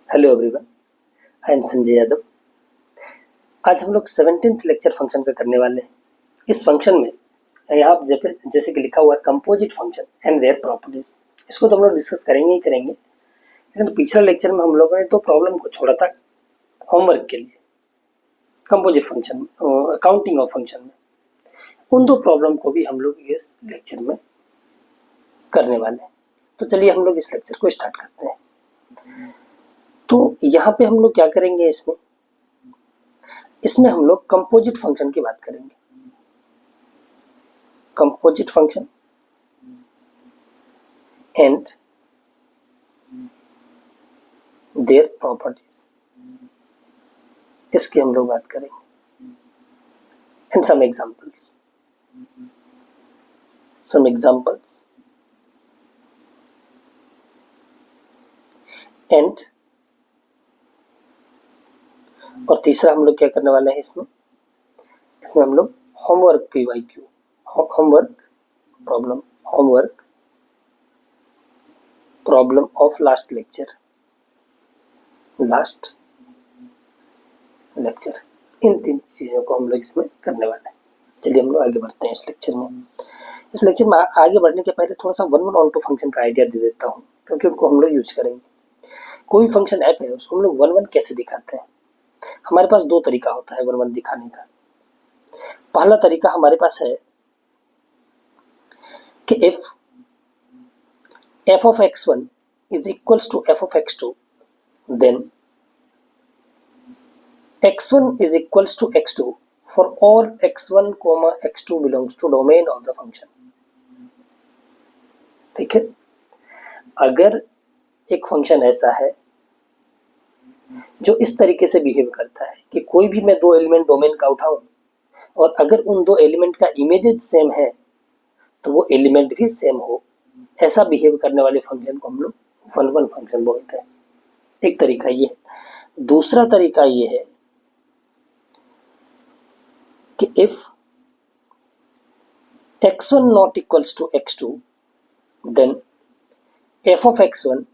Hello everyone, I am Sanjay Yadav. आज हम लोग 17th लेक्चर फंक्शन का करने वाले हैं। इस फंक्शन में यहाँ जैसे कि लिखा हुआ है composite function and their properties, इसको तो हम लोग डिस्कस करेंगे ही करेंगे। लेकिन पिछले लेक्चर में हम लोगों ने तो प्रॉब्लम को छोड़ा था होमवर्क के लिए, composite function counting of function में। उन दो प्रॉब्लम को भी हम लोग इस लेक्चर में करने वाले हैं। तो चलिए हम लोग इस लेक्चर को स्टार्ट करते हैं। तो यहाँ पे हम लोग क्या करेंगे, इसमें हम लोग कंपोजिट फंक्शन की बात करेंगे। Composite function and their properties, इसकी हम लोग बात करेंगे। एंड सम एग्जांपल्स एंड और तीसरा हम लोग क्या करने वाले हैं, इसमें हम लोग homework PYQ, homework problem of last lecture, इन तीन चीज़ों को हम लोग इसमें करने वाले हैं। चलिए हम लोग आगे बढ़ते हैं इस लेक्चर में। आगे बढ़ने के पहले थोड़ा सा 1-1 ऑन टू फंक्शन का आइडिया दे देता हूँ, क्योंकि उनको हम लोग यूज करेंगे। कोई फंक्शन ऐप है, उसको हम लोग 1-1 कैसे दिखाते हैं। हमारे पास दो तरीका होता है 1-1 दिखाने का। पहला तरीका हमारे पास है कि if f of x1 is equals to f of x2, then x1 is equals to x2 for all x1, x2 belongs to domain of the function। ठीक है, अगर एक फंक्शन ऐसा है जो इस तरीके से बिहेव करता है कि कोई भी मैं दो एलिमेंट डोमेन का उठाऊं और अगर उन दो एलिमेंट का इमेजेस सेम है तो वो एलिमेंट भी सेम हो, ऐसा बिहेव करने वाले फंक्शन को हम लोग 1-1 फंक्शन बोलते हैं। एक तरीका ये है। दूसरा तरीका ये है कि if x1 not equals to x2, then f of x1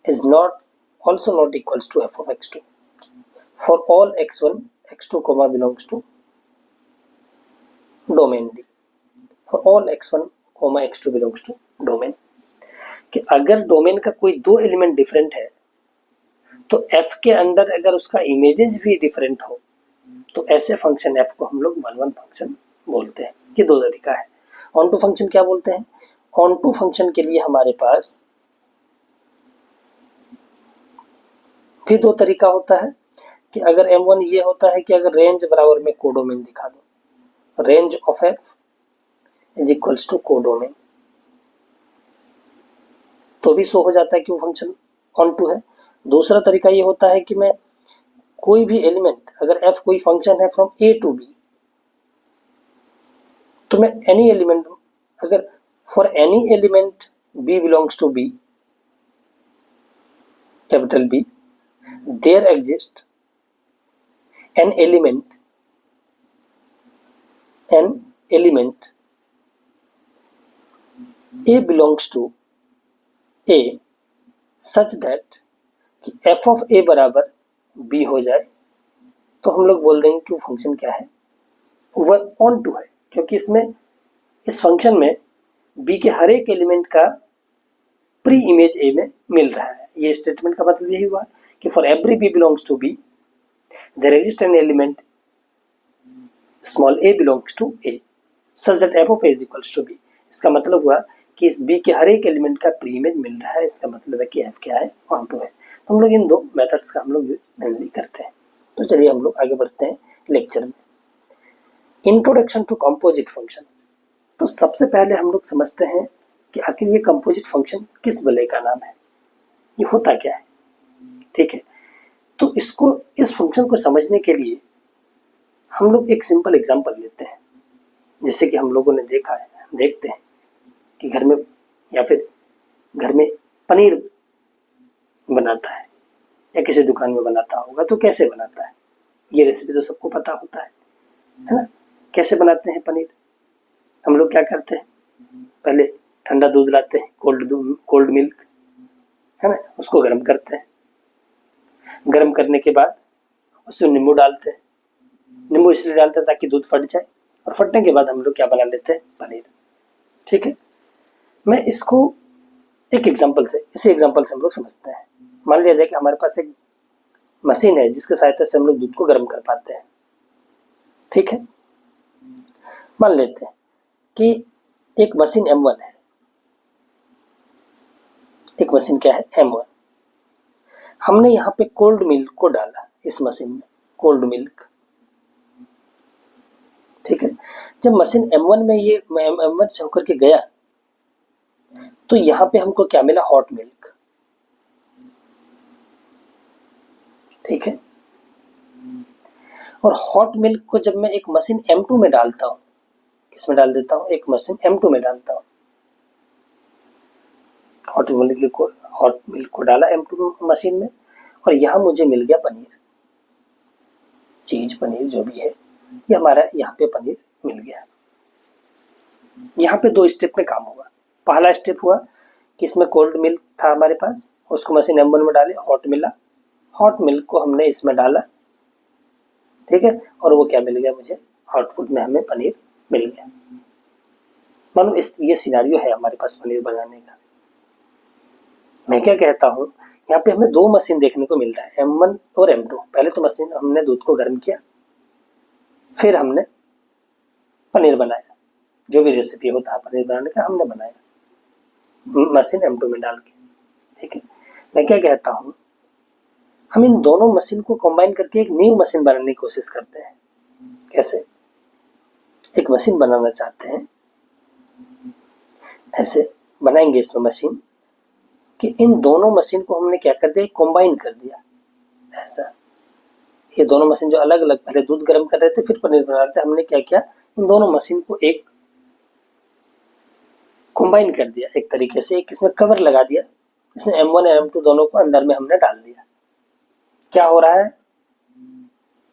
is also not equals to f of x2 for all x1, x2 belongs to domain D, for all x1, x2 belongs to domain। कि अगर domain का कोई दो element different है तो f के अंदर अगर उसका इमेजेस भी डिफरेंट हो तो ऐसे फंक्शन f को हम लोग 1-1 फंक्शन बोलते हैं। ये दो तरीका है। ऑन टू फंक्शन क्या बोलते हैं? ऑन टू फंक्शन के लिए हमारे पास फिर दो तरीका होता है कि अगर M1 ये होता है कि अगर रेंज बराबर में कोडोमेन दिखा दो, range of f is equals to codomain, तो भी शो हो जाता है कि वो फंक्शन ऑन टू है। दूसरा तरीका ये होता है कि मैं कोई भी एलिमेंट, अगर f कोई फंक्शन है फ्रॉम A टू B, तो मैं एनी एलिमेंट, अगर for any element B belongs to B, capital B, there exists an element A belongs to A such that कि f of A बराबर B हो जाए तो हम लोग बोल देंगे कि वो फंक्शन क्या है, वो ऑन टू है, क्योंकि इस फंक्शन में B के हर एक एलिमेंट का प्री इमेज A में मिल रहा है। ये स्टेटमेंट का मतलब यही हुआ कि for every B belongs to B there exists an element small a belongs to A such that f of A is equals to B। इसका मतलब हुआ कि इस B के हर एक एलिमेंट का प्री इमेज मिल रहा है। इसका मतलब है कि f क्या है, ऑन टू है। तो हम लोग इन दो मेथड्स का हम लोग मेनली करते हैं। तो चलिए हम लोग आगे बढ़ते हैं लेक्चर में। Introduction to composite function. तो सबसे पहले हम लोग समझते हैं कि आखिर ये कंपोजिट फंक्शन किस भले का नाम है, ये होता क्या है। ठीक है, तो इस फंक्शन को समझने के लिए हम लोग एक सिंपल एग्जांपल लेते हैं। जैसे कि हम लोगों ने देखते हैं कि घर में या फिर घर में पनीर बनाता है या किसी दुकान में बनाता होगा, तो कैसे बनाता है, ये रेसिपी तो सबको पता होता है ना। कैसे बनाते हैं पनीर? हम लोग क्या करते हैं, पहले ठंडा दूध लाते हैं, कोल्ड मिल्क है ना, उसको गर्म करते हैं, गर्म करने के बाद उसमें नींबू डालते हैं। नींबू इसलिए डालते हैं ताकि दूध फट जाए, और फटने के बाद हम लोग क्या बना लेते हैं, पनीर। ठीक है, मैं इसको एक एग्जांपल से, इसी एग्जांपल से हम लोग समझते हैं। मान लिया जाए कि हमारे पास एक मशीन है जिसकी सहायता से हम लोग दूध को गर्म कर पाते हैं। ठीक है, मान लेते हैं कि एक मशीन M1 है। एक मशीन क्या है, M1। हमने यहाँ पे कोल्ड मिल्क को डाला इस मशीन में, कोल्ड मिल्क। ठीक है, जब मशीन M1 में ये M1 से होकर के गया तो यहाँ पे हमको क्या मिला, हॉट मिल्क। ठीक है, और हॉट मिल्क को जब मैं एक मशीन M2 में डालता हूँ, किसमें डाल देता हूँ, एक मशीन M2 में डालता हूँ। हॉट मिल्क को डाला M2 मशीन में, और यहाँ मुझे मिल गया पनीर, चीज पनीर जो भी है, ये हमारा यहाँ पे पनीर मिल गया। यहाँ पे दो स्टेप में काम हुआ। पहला स्टेप हुआ कि इसमें कोल्ड मिल्क था हमारे पास, उसको मशीन M1 में डाले, हॉट मिला, हॉट मिल्क को हमने इसमें डाला। ठीक है, और वो क्या मिल गया मुझे, आउटपुट में हमें पनीर मिल गया। मानो ये सिनारियो है हमारे पास पनीर बनाने का। मैं क्या कहता हूँ, यहाँ पे हमें दो मशीन देखने को मिल रहा है, M1 और M2। पहले तो मशीन हमने दूध को गर्म किया, फिर हमने पनीर बनाया, जो भी रेसिपी होता है पनीर बनाने का हमने बनाया मशीन M2 में डाल के। ठीक है, मैं क्या कहता हूँ, हम इन दोनों मशीन को कंबाइन करके एक न्यू मशीन बनाने की कोशिश करते हैं। कैसे, एक मशीन बनाना चाहते हैं, ऐसे बनाएंगे इसमें मशीन कि इन दोनों मशीन को हमने क्या कर दिया, कंबाइन कर दिया। ऐसा, ये दोनों मशीन जो अलग अलग पहले दूध गर्म कर रहे थे फिर पनीर बना रहे थे, हमने क्या किया, इन दोनों मशीन को एक कंबाइन कर दिया एक तरीके से, एक इसमें कवर लगा दिया। इसमें M1 और M2 दोनों को अंदर में हमने डाल दिया। क्या हो रहा है,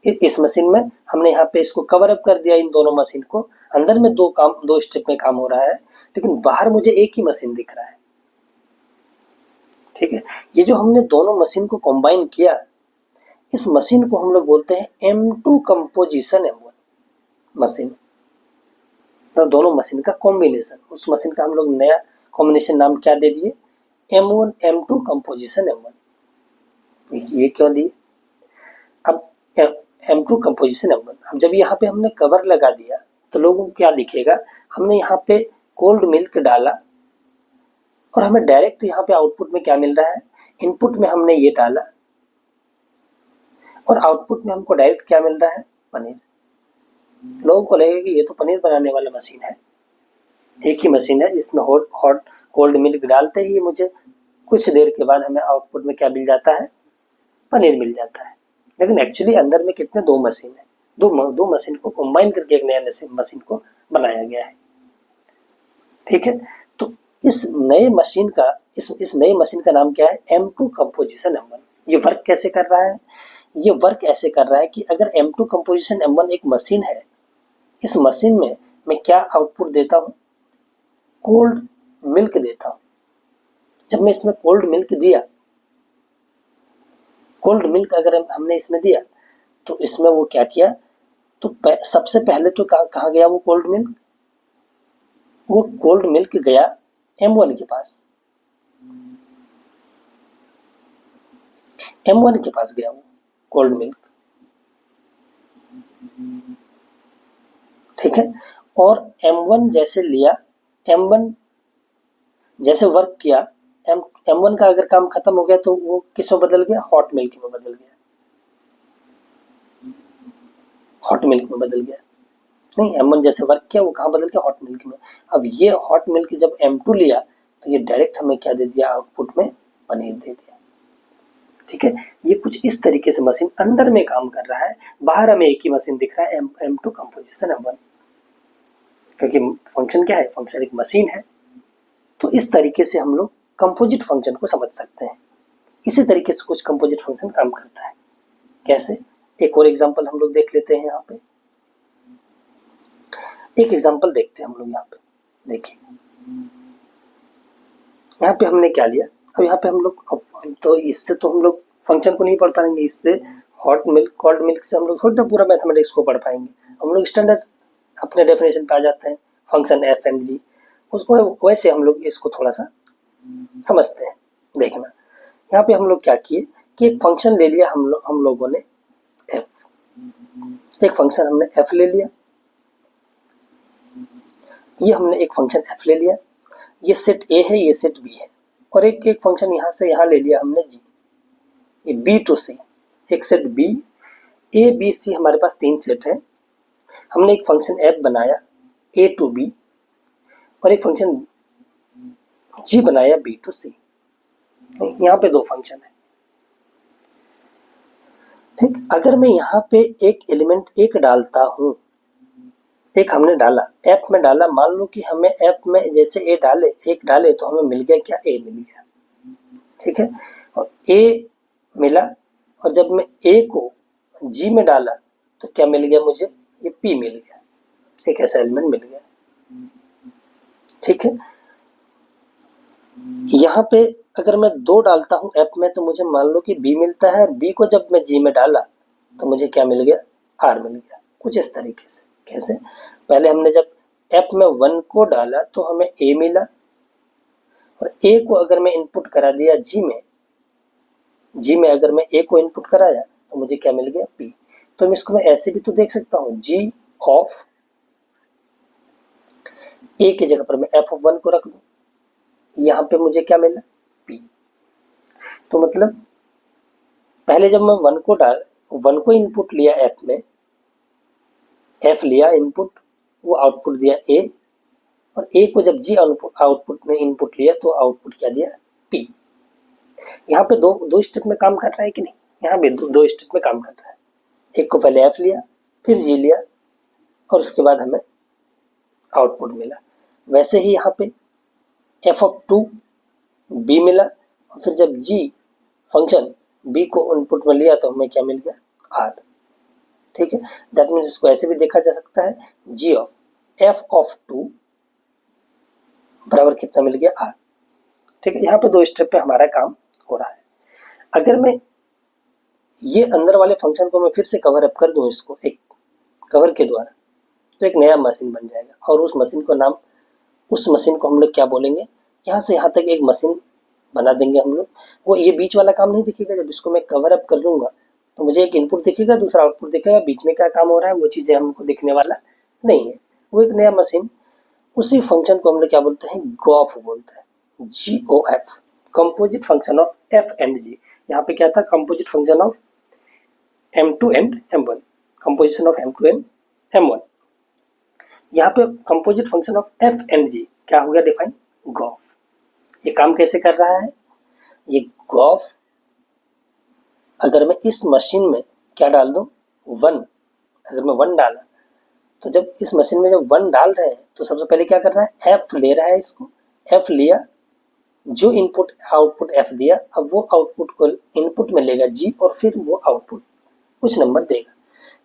इस मशीन में हमने यहाँ पे इसको कवर अप कर दिया, इन दोनों मशीन को। अंदर में दो स्टेप में काम हो रहा है, लेकिन बाहर मुझे एक ही मशीन दिख रहा है। ठीक है, ये जो हमने दोनों मशीन को कंबाइन किया, इस मशीन को हम लोग बोलते हैं M2 कंपोजिशन M1 मशीन। तो दोनों मशीन का कॉम्बिनेशन, उस मशीन का हम लोग नया कॉम्बिनेशन नाम क्या दे दिए, M1 M2 कंपोजिशन M1। ये क्यों दिए, अब M2 कंपोजिशन M1। अब जब यहाँ पे हमने कवर लगा दिया तो लोगों को क्या दिखेगा, हमने यहाँ पे कोल्ड मिल्क डाला और हमें डायरेक्ट यहाँ पे आउटपुट में क्या मिल रहा है, इनपुट में हमने ये डाला और आउटपुट में हमको डायरेक्ट क्या मिल रहा है, पनीर। लोगों को लगेगा कि ये तो पनीर बनाने वाला मशीन है, एक ही मशीन है जिसमें हॉट कोल्ड मिल्क डालते ही मुझे कुछ देर के बाद हमें आउटपुट में क्या मिल जाता है, पनीर मिल जाता है। लेकिन एक्चुअली अंदर में कितने, दो मशीन है, दो मशीन को कंबाइन करके एक नया मशीन को बनाया गया है। ठीक है, तो इस नए मशीन का इस नई मशीन का नाम क्या है, M2 कंपोजिशन M1। ये वर्क कैसे कर रहा है, ये वर्क ऐसे कर रहा है कि अगर M2 कंपोजिशन M1 एक मशीन है, इस मशीन में मैं क्या आउटपुट देता हूँ, कोल्ड मिल्क देता हूँ। जब मैं इसमें कोल्ड मिल्क दिया, कोल्ड मिल्क अगर हमने इसमें दिया तो इसमें वो क्या किया, तो सबसे पहले तो कहाँ गया वो कोल्ड मिल्क, वो कोल्ड मिल्क गया M1 के पास, M1 के पास गया वो कोल्ड मिल्क। ठीक है, और M1 जैसे लिया, M1 जैसे वर्क किया, M1 का अगर काम खत्म हो गया तो वो किस में बदल गया, हॉट मिल्क में बदल गया, हॉट मिल्क में बदल गया। नहीं, M1 जैसे वर्क किया वो कहाँ बदल गया, हॉट मिल्क में। अब ये हॉट मिल्क जब M2 लिया तो ये डायरेक्ट हमें क्या दे दिया, आउटपुट में पनीर दे दिया। ठीक है, ये कुछ इस तरीके से मशीन अंदर में काम कर रहा है, बाहर हमें एक ही मशीन दिख रहा है, M2 कंपोजिशन M1। क्योंकि फंक्शन क्या है, फंक्शन एक मशीन है। तो इस तरीके से हम लोग कंपोजिट फंक्शन को समझ सकते हैं। इसी तरीके से कुछ कंपोजिट फंक्शन काम करता है। कैसे, एक और एग्जांपल हम लोग देख लेते हैं। यहाँ पे एक एग्जांपल देखते हैं हम लोग। यहाँ पे देखिए, यहाँ पे हमने क्या लिया, अब यहाँ पे हम लोग तो इससे तो हम लोग फंक्शन को नहीं पढ़ पाएंगे, इससे हॉट मिल्क कोल्ड मिल्क से हम लोग थोड़ा पूरा मैथमेटिक्स को पढ़ पाएंगे। हम लोग स्टैंडर्ड अपने डेफिनेशन पे आ जाते हैं, फंक्शन एफ एंड जी, उसको वैसे हम लोग इसको थोड़ा सा समझते हैं। देखना यहाँ पे हम लोग क्या किए कि एक फंक्शन ले लिया हम लोगों ने एफ, एक फंक्शन हमने एफ ले लिया, ये हमने एक फंक्शन एफ ले लिया, ये सेट ए है, ये सेट बी है, और एक फंक्शन यहाँ से यहाँ ले लिया हमने जी, ये बी टू सी, एक set B, A B C हमारे पास 3 सेट है। हमने एक फंक्शन एफ बनाया ए टू बी, और एक फंक्शन जी बनाया बी टू सी। यहाँ पे 2 फंक्शन है, ठीक। अगर मैं यहाँ पे एक एलिमेंट एक डालता हूँ, एक हमने डाला एफ में डाला, मान लो कि हमें एफ में जैसे एक डाले तो हमें मिल गया क्या, ए मिल गया, ठीक है। और ए मिला, और जब मैं ए को जी में डाला तो क्या मिल गया मुझे, ये पी मिल गया, एक ऐसा एलिमेंट मिल गया, ठीक है। यहाँ पे अगर मैं 2 डालता हूँ एफ में तो मुझे मान लो कि बी मिलता है, और बी को जब मैं जी में डाला तो मुझे क्या मिल गया, आर मिल गया। कुछ इस तरीके से, कैसे, पहले हमने जब एफ में 1 को डाला तो हमें ए मिला, और ए को अगर मैं इनपुट करा दिया जी में अगर मैं ए को इनपुट कराया तो मुझे क्या मिल गया, पी। तो मैं इसको मैं ऐसे भी तो देख सकता हूँ, जी ऑफ ए की जगह पर मैं एफ ऑफ 1 को रख दूँ, यहाँ पे मुझे क्या मिला, पी। तो मतलब पहले जब मैं 1 को इनपुट लिया एफ में, एफ लिया इनपुट, वो आउटपुट दिया ए, और ए को जब जी आउटपुट में इनपुट लिया तो आउटपुट क्या दिया, पी। यहाँ पे दो स्टेप में काम कर रहा है कि नहीं, यहाँ पे दो स्टेप में काम कर रहा है। एक को पहले एफ लिया, फिर जी लिया, और उसके बाद हमें आउटपुट मिला। वैसे ही यहाँ पे एफ ऑफ 2 बी मिला, और फिर जब जी फंक्शन बी को इनपुट में लिया तो हमें क्या मिल गया, आर, ठीक है। दैट मीन्स इसको ऐसे भी देखा जा सकता है, जी ऑफ एफ ऑफ 2 बराबर कितना मिल गया, आर, ठीक है। यहाँ पे 2 स्टेप पे हमारा काम हो रहा है। अगर मैं ये अंदर वाले फंक्शन को मैं फिर से कवर अप कर दूं, इसको एक कवर के द्वारा, तो एक नया मशीन बन जाएगा, और उस मशीन को हम लोग क्या बोलेंगे, यहाँ से यहाँ तक एक मशीन बना देंगे हम लोग। वो ये बीच वाला काम नहीं दिखेगा, जब इसको मैं कवर अप कर लूंगा तो मुझे एक इनपुट दिखेगा, दूसरा आउटपुट दिखेगा, बीच में क्या काम हो रहा है वो चीज़ें हमको दिखने वाला नहीं है। वो एक नया मशीन, उसी फंक्शन को हम लोग क्या बोलते हैं, गॉफ बोलते हैं, GOF, composite function of F and G. यहाँ पे क्या था, composite function of M2 and M1, composition of M2 and M1। यहाँ पे composite function of F and G क्या हो गया, डिफाइन, गॉफ। ये काम कैसे कर रहा है, ये गॉफ अगर मैं इस मशीन में क्या डाल दूं, 1, अगर मैं 1 डाला तो जब इस मशीन में जब 1 डाल रहे हैं तो सबसे पहले क्या कर रहा है, एफ ले रहा है, इसको एफ लिया, जो इनपुट आउटपुट एफ दिया, अब वो आउटपुट को इनपुट में लेगा जी, और फिर वो आउटपुट कुछ नंबर देगा।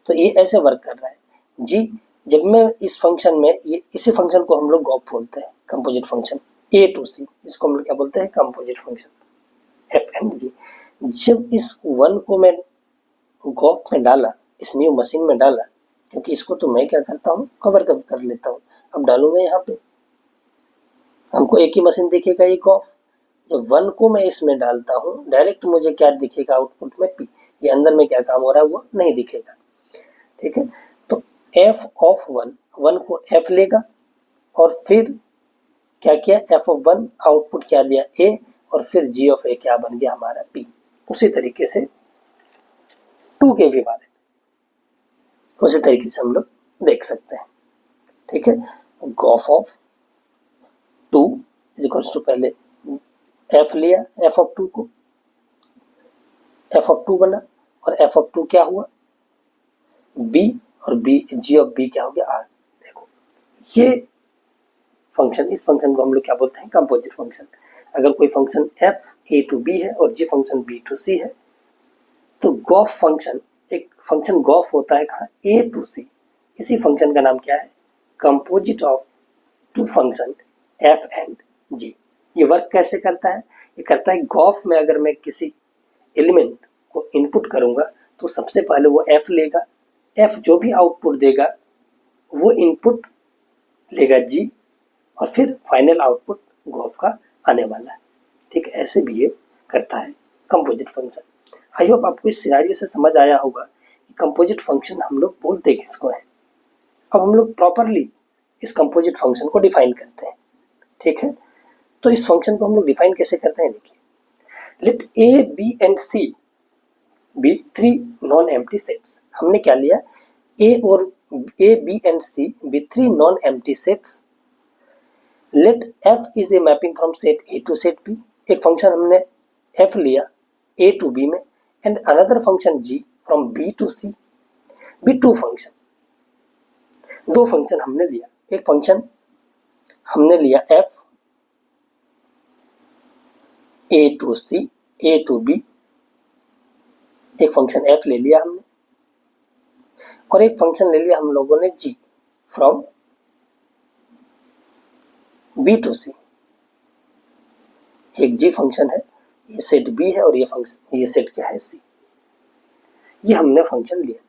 तो ये ऐसे वर्क कर रहा है जी। जब मैं इस फंक्शन में, ये इसी फंक्शन को हम लोग गॉफ बोलते हैं, कंपोजिट फंक्शन ए टू सी, इसको हम लोग क्या बोलते हैं, कंपोजिट फंक्शन एफ एंड जी। जब इस 1 को मैं गॉफ में डाला, इस न्यू मशीन में डाला, क्योंकि इसको तो मैं क्या करता हूँ, कवर कर लेता हूँ, अब डालूंगा यहाँ पे, हमको एक ही मशीन दिखेगा, ये गॉफ। जब 1 को मैं इसमें डालता हूँ, डायरेक्ट मुझे क्या दिखेगा, आउटपुट में पी। ये अंदर में क्या काम हो रहा है वो नहीं दिखेगा, ठीक है। तो एफ ऑफ 1 को एफ लेगा, और फिर क्या किया, एफ ऑफ 1 आउटपुट क्या दिया, ए, और फिर जी ऑफ ए क्या बन गया हमारा, पी। उसी तरीके से 2 के भी बारे में उसी तरीके से हम लोग देख सकते हैं, ठीक है। Gof of 2 is equals to, पहले एफ लिया, एफ ऑफ 2 को, एफ ऑफ 2 बना, और एफ ऑफ 2 क्या हुआ, बी, और बी, जी ऑफ बी क्या हो गया, आर। देखो ये फंक्शन, इस फंक्शन को हम लोग क्या बोलते हैं, कंपोजिट फंक्शन। अगर कोई function F A to B है और G function B to C है, तो गॉफ फंक्शन, एक फंक्शन गॉफ होता है कहाँ, ए टू सी। इसी फंक्शन का नाम क्या है, composite of 2 function F and G. ये वर्क कैसे करता है, ये करता है, गॉफ में अगर मैं किसी एलिमेंट करूँगा तो सबसे पहले वो f लेगा, f जो भी आउटपुट देगा वो इनपुट लेगा g और फिर फाइनल आउटपुट गॉफ का आने वाला है। ठीक है, ऐसे बिहेव करता है कंपोजिट फंक्शन। आई होप आपको इस सिनारियो से समझ आया होगा कि कंपोजिट फंक्शन हम लोग बोलते किसको है। अब हम लोग प्रॉपरली इस कंपोजिट फंक्शन को डिफाइन करते हैं। ठीक है, तो इस फंक्शन को हम लोग डिफाइन कैसे करते हैं, देखिए, let a b and c be 3 non empty sets. हमने क्या लिया, a b and c be 3 non empty सेट्स। लेट f is a mapping from set a to set b। एक फंक्शन हमने f लिया a टू b में, and another function g from b to c। भी टू फंक्शन, दो function हमने लिया। एक फंक्शन हमने लिया f a to c a to b, एक फंक्शन f ले लिया हमने, और एक फंक्शन ले लिया हम लोगों ने g from b to c। एक g फंक्शन है, ये सेट b है, और ये सेट क्या है, c। ये हमने फंक्शन लिया।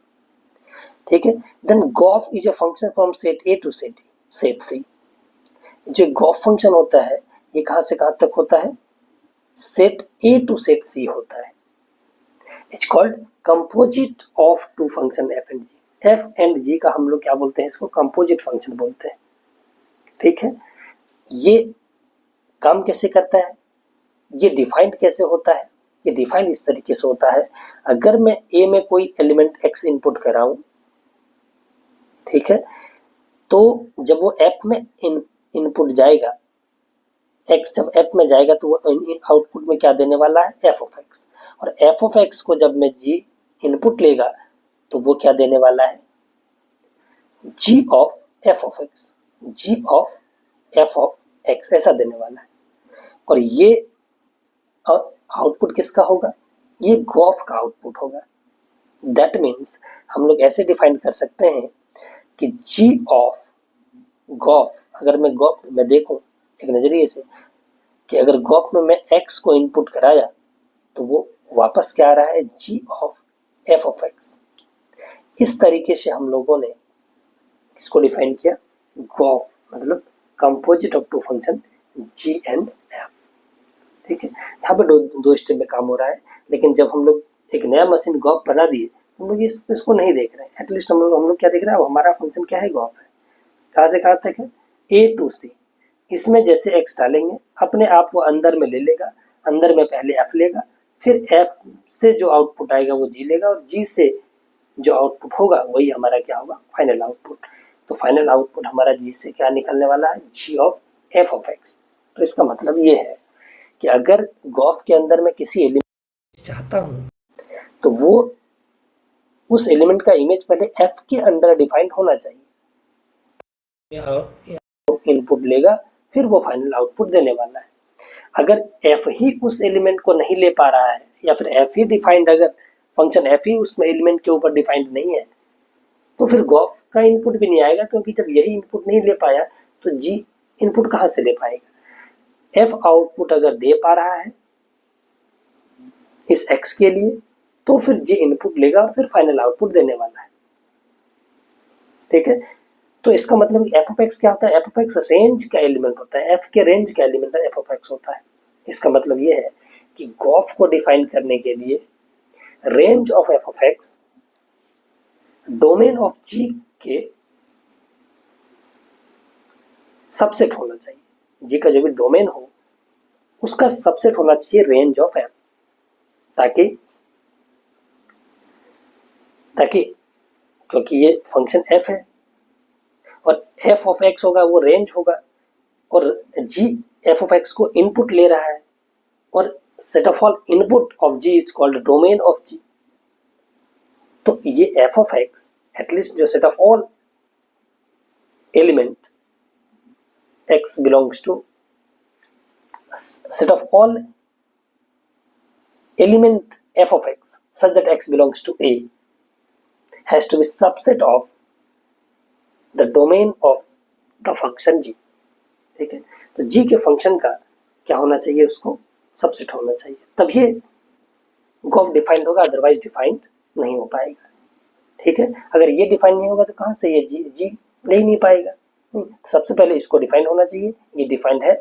ठीक है, then GOF is a function from set a to set c। जो गॉफ फंक्शन होता है ये कहाँ से कहाँ तक होता है, set a to set c होता है। It's called composite of two function f and g। f and g का हम लोग क्या बोलते हैं, इसको कंपोजिट फंक्शन बोलते हैं। ठीक है, ये काम कैसे करता है, ये डिफाइंड कैसे होता है, ये डिफाइंड इस तरीके से होता है, अगर मैं a में कोई एलिमेंट x इनपुट कराऊं, ठीक है, तो जब वो f में इनपुट जाएगा, x जब f में जाएगा तो वो आउटपुट में क्या देने वाला है, f ऑफ x। और f ऑफ x को जब मैं g इनपुट लेगा तो वो क्या देने वाला है, g of f of x, g of f of x ऐसा देने वाला है। और ये आउटपुट किसका होगा, ये गॉफ का आउटपुट होगा। दैट मीन्स हम लोग ऐसे डिफाइन कर सकते हैं कि g ऑफ गॉफ, अगर मैं गॉफ में देखूं एक नजरिए से कि अगर गॉफ में मैं x को इनपुट कराया तो वो वापस क्या आ रहा है, g of f of x। इस तरीके से हम लोगों ने इसको डिफाइन किया, गॉफ मतलब composite of two function g and f। ठीक है, यहाँ पे दो स्टेप में काम हो रहा है, लेकिन जब हम लोग एक नया मशीन गॉफ बना दिए हम लोग इसको नहीं देख रहे हैं। एटलीस्ट हम लोग क्या देख रहे हैं, हमारा फंक्शन क्या है, गॉफ है। कहाँ से कहाँ तक है, a टू c। इसमें जैसे x डालेंगे अपने आप वो अंदर में ले लेगा, अंदर में पहले f लेगा, फिर f से जो आउटपुट आएगा वो g लेगा, और g से जो आउटपुट होगा वही हमारा क्या होगा, फाइनल आउटपुट। तो फाइनल आउटपुट हमारा g से क्या निकलने वाला है, g of f of x। तो इसका मतलब ये है कि अगर गॉफ के अंदर मैं किसी एलिमेंट चाहता हूँ तो वो उस एलिमेंट का इमेज पहले f के अंडर डिफाइंड होना चाहिए। इनपुट लेगा फिर वो फाइनल आउटपुट देने वाला है। अगर f ही उस एलिमेंट को नहीं ले पा रहा है, या फिर f ही डिफाइंड, अगर फंक्शन f ही उसमें एलिमेंट के ऊपर डिफाइंड नहीं है, तो फिर गॉफ का इनपुट भी नहीं आएगा, क्योंकि जब यही इनपुट नहीं ले पाया तो g इनपुट कहाँ से ले पाएगा। f आउटपुट अगर दे पा रहा है इस x के लिए तो फिर g इनपुट लेगा और फिर फाइनल आउटपुट देने वाला है। ठीक है, तो इसका मतलब f ऑफ x क्या होता है, f ऑफ x रेंज का एलिमेंट होता है, f के रेंज का एलिमेंट f ऑफ x होता है। इसका मतलब ये है कि गॉफ को डिफाइन करने के लिए range of f of x domain of g के सबसेट होना चाहिए। g का जो भी डोमेन हो उसका सबसेट होना चाहिए रेंज ऑफ f, ताकि क्योंकि ये फंक्शन f है और f ऑफ x होगा वो रेंज होगा, और g f ऑफ x को इनपुट ले रहा है, और set of all input of g is called domain of g। तो ये f ऑफ x एटलीस्ट जो set of all element x belongs to set of all element f of x such that x belongs to A has to be subset of the domain of the function g। ठीक है, तो g के function का क्या होना चाहिए, उसको subset होना चाहिए, तभी गॉफ डिफाइंड होगा, अदरवाइज डिफाइंड नहीं हो पाएगा। ठीक है, अगर ये डिफाइन नहीं होगा तो कहाँ से ये जी ले ही नहीं पाएगा। सबसे पहले इसको डिफाइन होना चाहिए, ये डिफाइंड है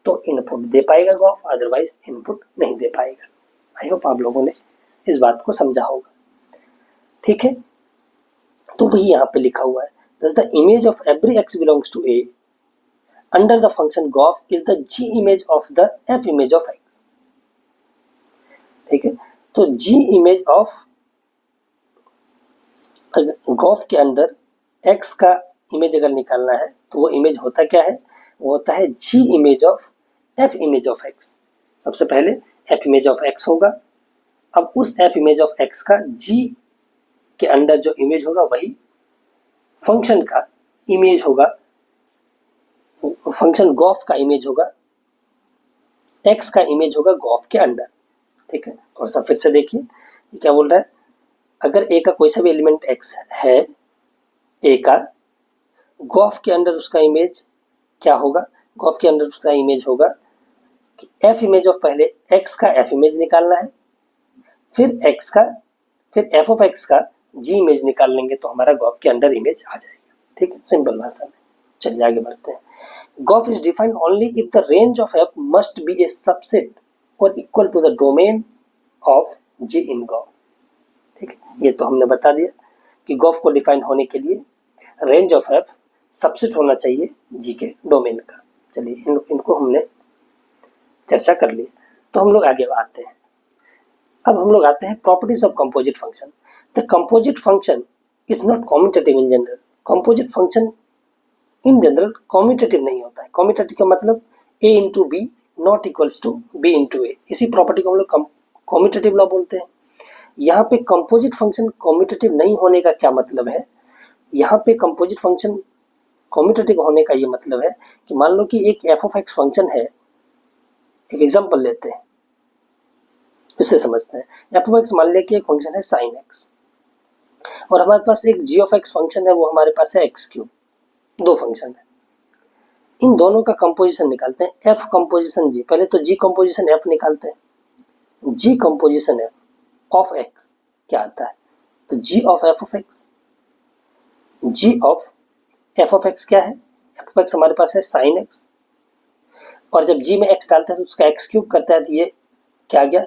तो इनपुट दे पाएगा गॉफ, अदरवाइज इनपुट नहीं दे पाएगा। आई होप आप लोगों ने इस बात को समझा होगा। ठीक है, तो वही यहाँ पे लिखा हुआ है, thus the image of every x belongs to A under the function gof is the g image of the f image of x। ठीक है, तो g इमेज ऑफ गॉफ के अंदर x का इमेज अगर निकालना है तो वो इमेज होता क्या है, वो होता है g image of f image of x। सबसे पहले f इमेज ऑफ x होगा, अब उस f इमेज ऑफ x का g के अंदर जो इमेज होगा वही फंक्शन का इमेज होगा, फंक्शन गॉफ का इमेज होगा, x का इमेज होगा गॉफ के अंदर। ठीक है, और सब फिर से देखिए ये क्या बोल रहा है, अगर a का कोई सा भी एलिमेंट x है, a का गॉफ के अंदर उसका इमेज क्या होगा, गॉफ के अंदर उसका इमेज होगा कि f इमेज ऑफ, पहले x का f इमेज निकालना है, फिर f ऑफ x का g इमेज निकाल लेंगे तो हमारा गॉफ के अंदर इमेज आ जाएगा। ठीक है, सिंपल भाषा में। चलिए आगे बढ़ते हैं। Gof is defined only if the range of f must be a subset और equal to the domain of g in gof. ठीक है, ये तो हमने बता दिया कि गॉफ को डिफाइन होने के लिए रेंज ऑफ f सबसेट होना चाहिए g के डोमेन का। चलिए इनको हमने चर्चा कर ली, तो हम लोग आगे आते हैं। अब हम लोग आते हैं properties of composite function. The composite function is not commutative in general. Composite function in general commutative नहीं होता है। कॉम्यूटेटिव का मतलब a into B not equals to B into A, इसी प्रॉपर्टी को हम लोग कॉम्यूटेटिव लॉ बोलते हैं। यहाँ पे कंपोजिट फंक्शन कॉम्यूटेटिव नहीं होने का क्या मतलब है, यहाँ पे कंपोजिट फंक्शन कॉम्यूटेटिव होने का ये मतलब है कि मान लो कि एक एफ ऑफ एक्स फंक्शन है, एक एग्जांपल लेते हैं, इससे समझते हैं। एफ ऑफ एक्स मान लिया कि एक फंक्शन है साइन एक्स, और हमारे पास एक जी ऑफ एक्स फंक्शन है, वो हमारे पास है एक्स क्यूब। दो फंक्शन है, इन दोनों का कंपोजिशन निकालते हैं, एफ कंपोजिशन जी। पहले तो जी कंपोजिशन एफ निकालते हैं। G composition F of X क्या आता है, तो G of F of X, G of F of X क्या है, एफ ऑफ एक्स हमारे पास है साइन एक्स, और जब जी में एक्स डालते हैं तो उसका एक्स क्यूब करता है, तो ये क्या आ गया,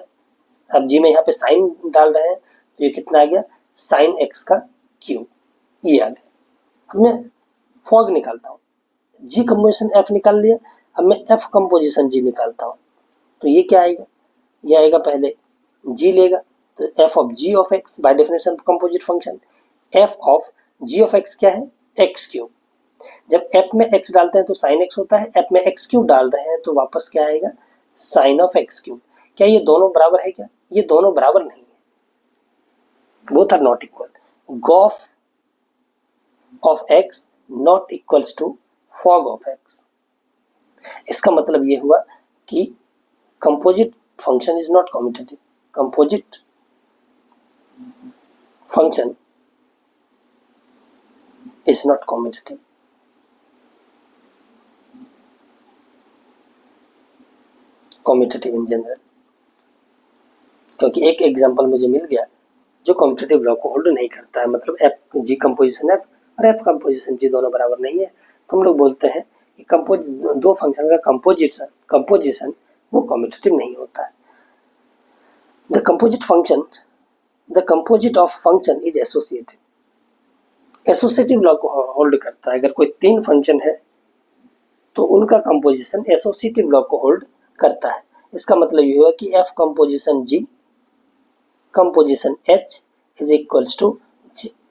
अब जी में यहाँ पे साइन डाल रहे हैं तो ये कितना आ गया, साइन एक्स का क्यूब, ये आ गया। अब मैं फॉग निकालता हूँ, जी कंपोजिशन एफ निकाल लिया, अब मैं एफ कंपोजिशन जी निकालता हूँ, तो ये क्या आएगा, ये आएगा पहले जी लेगा, तो F of G of X by definition composite function, F of G of X क्या है, एक्स क्यूब। जब एफ में एक्स डालते हैं तो साइन एक्स होता है, एफ में एक्स क्यूब डाल रहे हैं तो वापस क्या आएगा, साइन ऑफ एक्स क्यूब। क्या ये दोनों बराबर है क्या, ये दोनों बराबर नहीं है, both are not equal. GOF of X not equals to FOG of X. इसका मतलब ये हुआ कि composite function is not commutative. Composite function is not commutative. Commutative in general, क्योंकि एक एग्जांपल मुझे मिल गया जो कम्यूटेटिव लॉ को होल्ड नहीं करता है, मतलब एफ जी कंपोजिशन एफ और एफ कंपोजिशन जी दोनों बराबर नहीं है, तो हम लोग बोलते हैं कि दो फंक्शन का कंपोजिशन वो कम्यूटेटिव नहीं होता है। The composite of function is associative. Associative law को होल्ड करता है। अगर कोई तीन फंक्शन है तो उनका कंपोजिशन एसोसिएटिव लॉ को होल्ड करता है। इसका मतलब ये हुआ कि F composition G composition H is equals to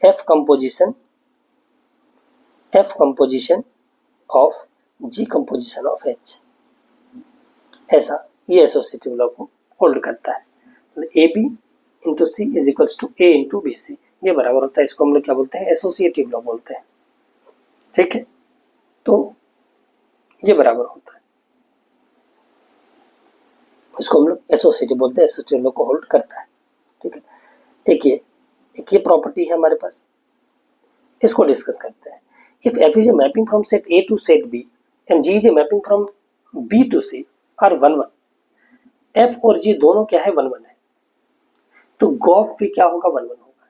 F composition of G composition of H. ऐसा ये एसोसिएटिव लॉ को होल्ड करता है। मतलब A B into C is equals to A into B सी, ये बराबर होता है। इसको हम लोग क्या बोलते हैं, एसोसिएटिव लॉ बोलते हैं। ठीक है, तो ये बराबर होता है, इसको हम लोग एसोसिएटिव बोलते हैं, एसोसिएटिव लॉ को होल्ड करता है। ठीक है, एक ये प्रॉपर्टी है हमारे पास, इसको डिस्कस करते हैं। If F is a mapping from set A to set B and G is a mapping from B to C are 1 1, F और जी दोनों क्या है 1 1 है, तो गॉफ भी क्या होगा, 1 1 होगा।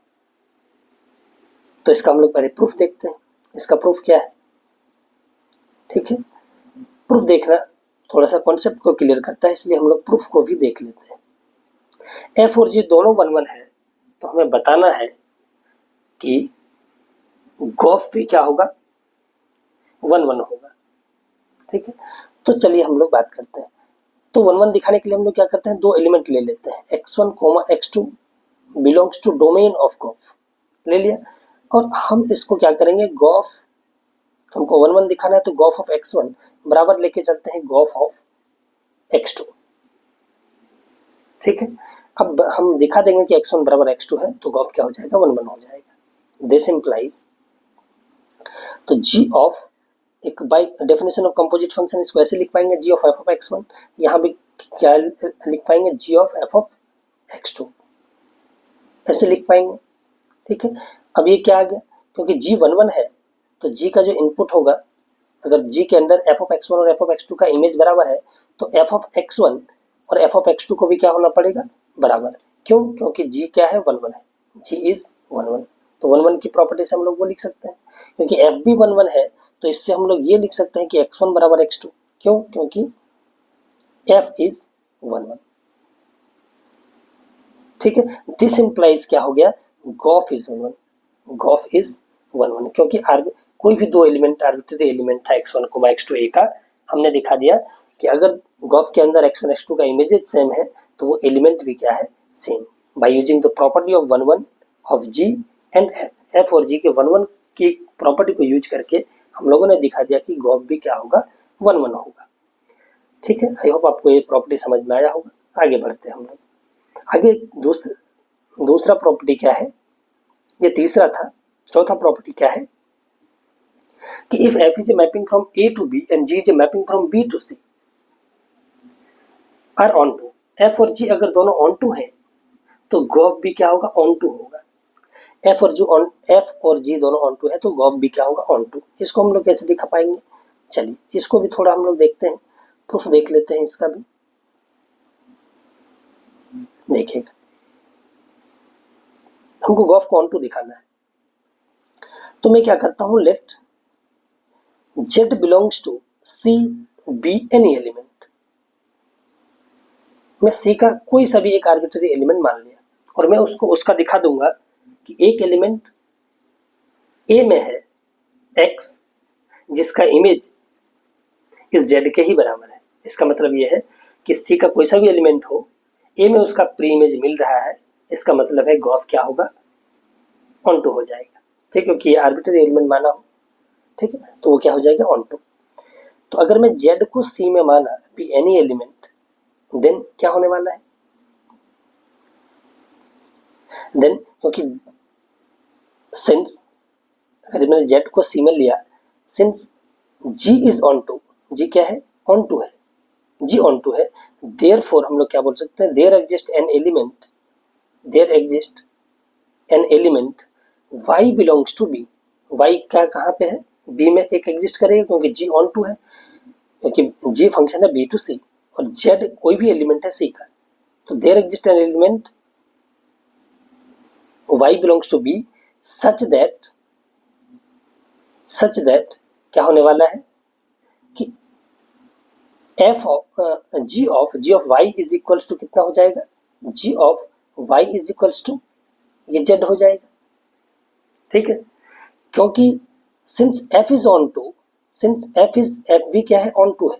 तो इसका हम लोग पहले प्रूफ देखते हैं। इसका प्रूफ क्या है, ठीक है। प्रूफ देखना थोड़ा सा कॉन्सेप्ट को क्लियर करता है, इसलिए हम लोग प्रूफ को भी देख लेते हैं। एफ और जी दोनों 1 1 है, तो हमें बताना है कि गॉफ भी क्या होगा, 1 1 होगा, ठीक है। तो चलिए हम लोग बात करते हैं। तो 1 1 दिखाने के लिए हम लोग क्या करते हैं, दो एलिमेंट ले लेते हैं, x1 x2 belongs to domain of GOF ले लिया, और हम इसको क्या करेंगे, गॉफ हमको 1 1 दिखाना है तो गॉफ ऑफ x1 बराबर लेके चलते हैं गॉफ ऑफ x2, ठीक है। अब हम दिखा देंगे कि x1 बराबर x2 है, तो गॉफ क्या हो जाएगा, 1 1 हो जाएगा। दिस इंप्लाइज, तो g ऑफ, एक bye definition of composite function इसको ऐसे लिख पाएंगे, g of f of x1, यहाँ भी क्या लिख पाएंगे, g of f of x2 ऐसे लिख पाएंगे, ठीक है। अब ये क्या आ गया, क्योंकि g 1 1 है तो g का जो इनपुट होगा, अगर g के अंदर f ऑफ x1 और f ऑफ x2 का इमेज बराबर है, तो f ऑफ x1 और f ऑफ x2 को भी क्या होना पड़ेगा, बराबर। क्यों, क्योंकि g क्या है, 1 1 है, g इज 1 1, तो 1 1 की प्रॉपर्टी से हम लोग वो लिख सकते हैं। क्योंकि f भी 1 1 है, तो इससे हम लोग ये लिख सकते हैं कि x1 बराबर x2, क्यों, क्योंकि f इज 1 1, ठीक है। दिस इंप्लाइज क्या हो गया, गॉफ इज 1 1, गॉफ इज 1 1, क्योंकि कोई भी दो एलिमेंट, आर्बिट्ररी एलिमेंट था x1 x2 a का, हमने दिखा दिया कि अगर गॉफ के अंदर x1 x2 का इमेजेस सेम है तो वो एलिमेंट भी क्या है, same, by using the property of 1 1 of g and f और g के 1 1 की प्रॉपर्टी को यूज करके हम लोगों ने दिखा दिया कि गॉफ भी क्या होगा, 1 1 होगा, ठीक है। आई होप आपको ये प्रॉपर्टी समझ में आया होगा। आगे बढ़ते हैं हम लोग। आगे दूसरा प्रॉपर्टी क्या है, ये तीसरा था। चौथा प्रॉपर्टी क्या है कि if f is a mapping from a to b and g is a mapping from b to c are onto, f और g अगर दोनों onto हैं तो गॉफ भी क्या होगा, onto होगा। f और g दोनों onto है तो गॉफ भी क्या होगा, onto। इसको हम लोग कैसे दिखा पाएंगे, चलिए इसको भी थोड़ा हम लोग देखते हैं, प्रूफ देख लेते हैं इसका भी। देखिएगा, हमको गॉफ को onto दिखाना है, तो मैं क्या करता हूं, late z belongs to c b any element, मैं c का कोई सा भी एक आर्बिट्ररी एलिमेंट मान लिया, और मैं उसका दिखा दूंगा कि एक एलिमेंट a में है x, जिसका इमेज इस z के ही बराबर है। इसका मतलब यह है कि c का कोई सा भी एलिमेंट हो, a में उसका प्री इमेज मिल रहा है, इसका मतलब है गॉफ क्या होगा, ऑनटू हो जाएगा, ठीक है, क्योंकि ये आर्बिट्ररी एलिमेंट माना हो, ठीक है, तो वो क्या हो जाएगा, ऑनटू। तो अगर मैं z को c में माना भी एनी एलिमेंट, देन क्या होने वाला है, देन क्योंकि सिंस अगर मैंने z को c में लिया, since g is onto, g क्या है, ऑनटू है, g ऑनटू है, देयरफॉर हम लोग क्या बोल सकते हैं, there exist an element y belongs to b, y क्या कहाँ पे है, b में एक एग्जिस्ट करेगा, क्योंकि g ऑन टू है, क्योंकि g फंक्शन है b टू c, और z कोई भी एलिमेंट है c का, तो there exist an element y belongs to b such that क्या होने वाला है कि g of y is equals to कितना हो जाएगा, g of y is equals to ये z हो जाएगा, ठीक है। क्योंकि since f is onto, since f भी क्या है, ऑन टू है,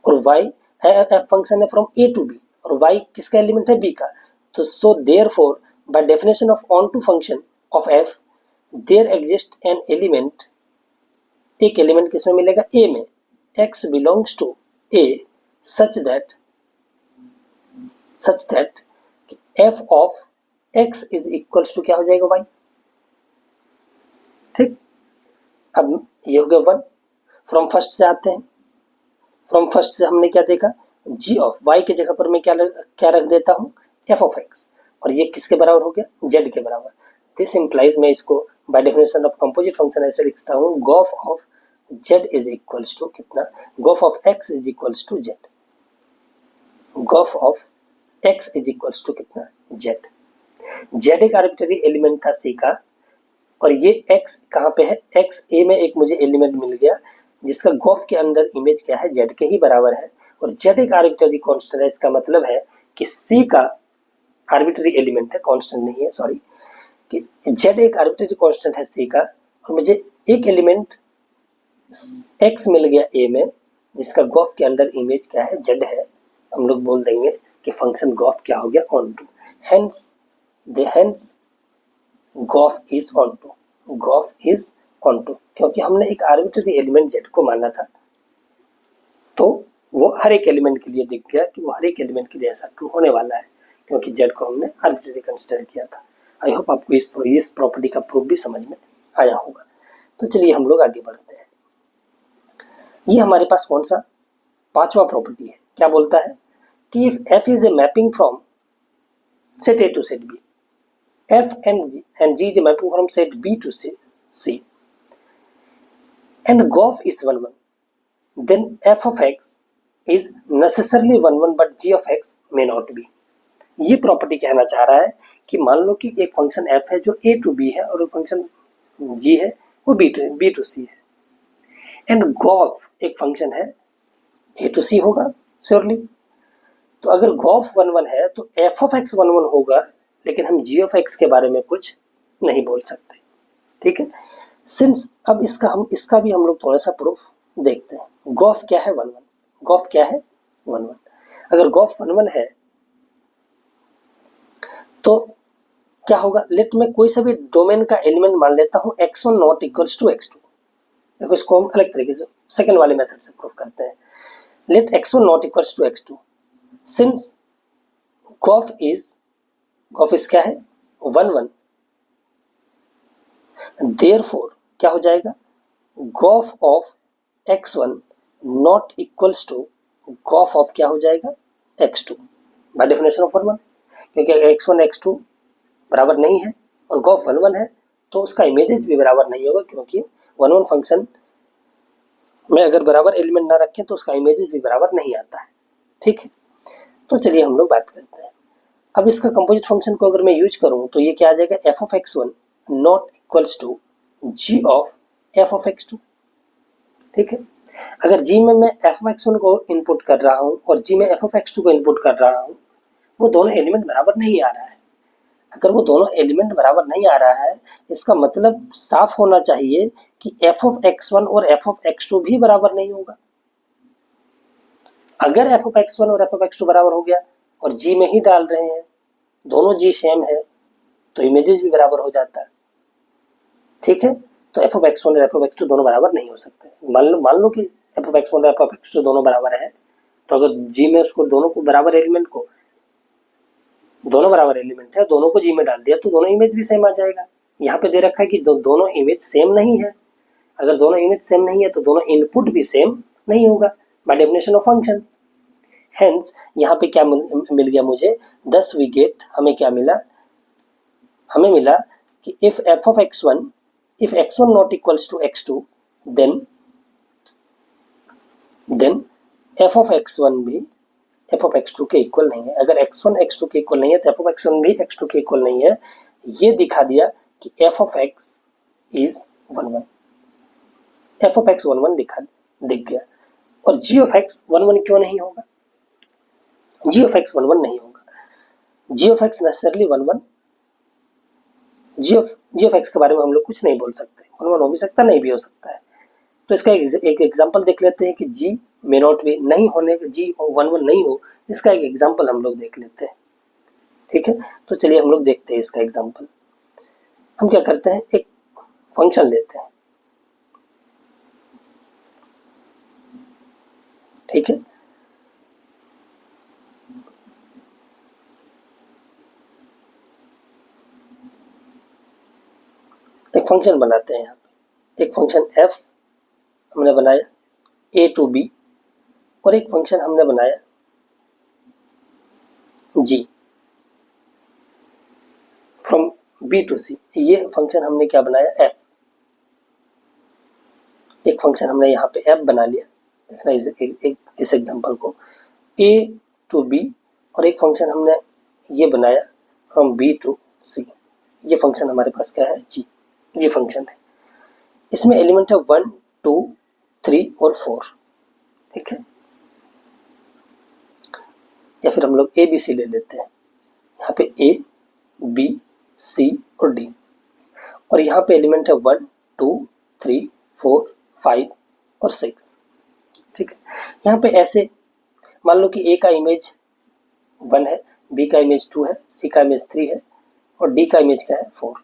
और y f फंक्शन है फ्रॉम a टू b, और y किसका एलिमेंट है, b का, तो so therefore by definition of onto function of f there exist an element, एक एलिमेंट किसमें मिलेगा, a में, x belongs to a such that f of x is equals to क्या हो जाएगा, y, ठीक। अब ये हो गया 1। फ्रॉम फर्स्ट से आते हैं, फ्रॉम फर्स्ट से हमने क्या देखा, g ऑफ y के जगह पर मैं क्या रख देता हूँ, f ऑफ x, और ये किसके बराबर हो गया, z के बराबर। दिस इंप्लाइज मैं इसको by definition of composite function ऐसे लिखता हूँ, gof of z is equals to कितना, gof of x is equals to z, gof of x is equals to कितना z। z एक आर्बिट्ररी एलिमेंट था c का, और ये x कहाँ पे है, x a में एक मुझे एलिमेंट मिल गया जिसका गॉफ के अंदर इमेज क्या है, z के ही बराबर है, और z एक आर्बिट्ररी कांस्टेंट है। इसका मतलब है कि c का आर्बिट्ररी एलिमेंट है, कांस्टेंट नहीं है, सॉरी, कि z एक आर्बिट्ररी कांस्टेंट है c का, और मुझे एक एलिमेंट x मिल गया a में जिसका गॉफ के अंदर इमेज क्या है, z है। हम लोग बोल देंगे कि फंक्शन गॉफ क्या हो गया, onto. Hence GOF is onto, GOF is onto, क्योंकि हमने एक आर्बिट्ररी एलिमेंट z को माना था, तो वो हर एक एलिमेंट के लिए दिख गया कि वो हर एक एलिमेंट के लिए ऐसा ट्रू होने वाला है, क्योंकि z को हमने आर्बिट्ररी कंसिडर किया था। आई होप आपको इस प्रॉपर्टी का प्रूफ भी समझ में आया होगा। तो चलिए हम लोग आगे बढ़ते हैं। ये हमारे पास कौन सा पांचवा प्रॉपर्टी है, क्या बोलता है कि if f is a mapping from set a to set b, f and g is a mapping from set b to c, and GOF is 1 1, then f of x is necessarily 1 1 but g of x may not be। ये property कहना चाह रहा है कि मान लो कि एक function f है जो a टू b है, और फंक्शन g है वो b टू c है, एंड GOF एक फंक्शन है a टू c होगा श्योरली। तो अगर GOF 1 1 है तो f of x 1 1 होगा, लेकिन हम g of x के बारे में कुछ नहीं बोल सकते, ठीक है। सिंस अब इसका भी हम लोग थोड़ा सा प्रूफ देखते हैं। GOF क्या है 1 1, GOF क्या है 1 1। अगर GOF 1 1 है तो क्या होगा, लेट में कोई सा भी डोमेन का एलिमेंट मान लेता हूँ x1 not equals to x2। देखो इसको हम अलग तरीके से सेकेंड वाले मेथड से प्रूफ करते हैं। Let x1 not equals to x2, since GOF is क्या है 1 1, देयरफॉर क्या हो जाएगा, GOF of x1 not equals to GOF of क्या हो जाएगा x2 बाय डेफिनेशन ऑफ 1 1, क्योंकि अगर x1 x2 बराबर नहीं है और GOF 1 1 है तो उसका इमेजेस भी बराबर नहीं होगा, क्योंकि 1 1 फंक्शन में अगर बराबर एलिमेंट ना रखें तो उसका इमेजेस भी बराबर नहीं आता है, ठीक है। तो चलिए हम लोग बात करते हैं। अब इसका कंपोजिट फंक्शन को अगर मैं यूज करूं तो ये क्या आ जाएगा, f of x1 not equals to g of f of x2, ठीक है। अगर g में मैं f ऑफ x1 को इनपुट कर रहा हूं और g में f ऑफ x2 को इनपुट कर रहा हूं, वो दोनों एलिमेंट बराबर नहीं आ रहा है। अगर वो दोनों एलिमेंट बराबर नहीं आ रहा है, इसका मतलब साफ होना चाहिए कि f ऑफ x1 और f ऑफ x2 भी बराबर नहीं होगा। अगर f ऑफ x1 और f ऑफ x2 बराबर हो गया और g में ही डाल रहे हैं, दोनों g सेम है, तो इमेजेस भी बराबर हो जाता है, ठीक है। तो f ऑफ x1 और f ऑफ x2 दोनों बराबर नहीं हो सकते। मान लो कि f ऑफ x1 और f ऑफ x2 दोनों बराबर है, तो अगर g में उसको दोनों को बराबर एलिमेंट को, दोनों बराबर एलिमेंट है, दोनों को g में डाल दिया तो दोनों इमेज भी सेम आ जाएगा। यहाँ पे दे रखा है कि दोनों इमेज सेम नहीं है। अगर दोनों इमेज सेम नहीं है तो दोनों इनपुट भी सेम नहीं होगा bye definition of function. Hence यहाँ पे क्या मिल गया मुझे, दस वी गेट, हमें क्या मिला, हमें मिला कि if f of x1, if x1 not equals to x2, then f of x1 भी f ऑफ x2 के इक्वल नहीं है। अगर x1 x2 के इक्वल नहीं है तो f ऑफ x1 भी x2 के इक्वल नहीं है। ये दिखा दिया कि f of x is 1 1, f of x 1 1 दिख गया। और g ऑफ x 1 1 क्यों नहीं होगा, g ऑफ x 1 1 नहीं होगा, g of x necessarily 1 1, g of x के बारे में हम लोग कुछ नहीं बोल सकते, 1 1 हो भी सकता नहीं भी हो सकता है। तो इसका एक एग्जांपल देख लेते हैं कि g मे नॉट भी नहीं होने, g 1 1 नहीं हो, इसका एक एग्जांपल हम लोग देख लेते हैं, ठीक है। तो चलिए हम लोग देखते हैं इसका एग्जांपल। हम क्या करते हैं, एक फंक्शन लेते हैं, ठीक है। एक फंक्शन बनाते हैं यहाँ पे, एक फंक्शन f हमने बनाया a टू b, और एक फंक्शन हमने बनाया g from b to c। ये फंक्शन हमने क्या बनाया, f। एक फंक्शन हमने यहाँ पे f बना लिया, देखना इस एग्जांपल को, a टू b और एक फंक्शन हमने ये बनाया फ्रॉम बी टू सी। ये फंक्शन हमारे पास क्या है, जी, ये फंक्शन है। इसमें एलिमेंट है 1 2 3 और 4, ठीक है। या फिर हम लोग ए बी सी ले लेते हैं। यहाँ पे ए बी सी और डी, और यहाँ पे एलिमेंट है 1 2 3 4 5 और 6, ठीक है। यहाँ पे ऐसे मान लो कि ए का इमेज 1 है, बी का इमेज 2 है, सी का इमेज 3 है और डी का इमेज क्या है, 4।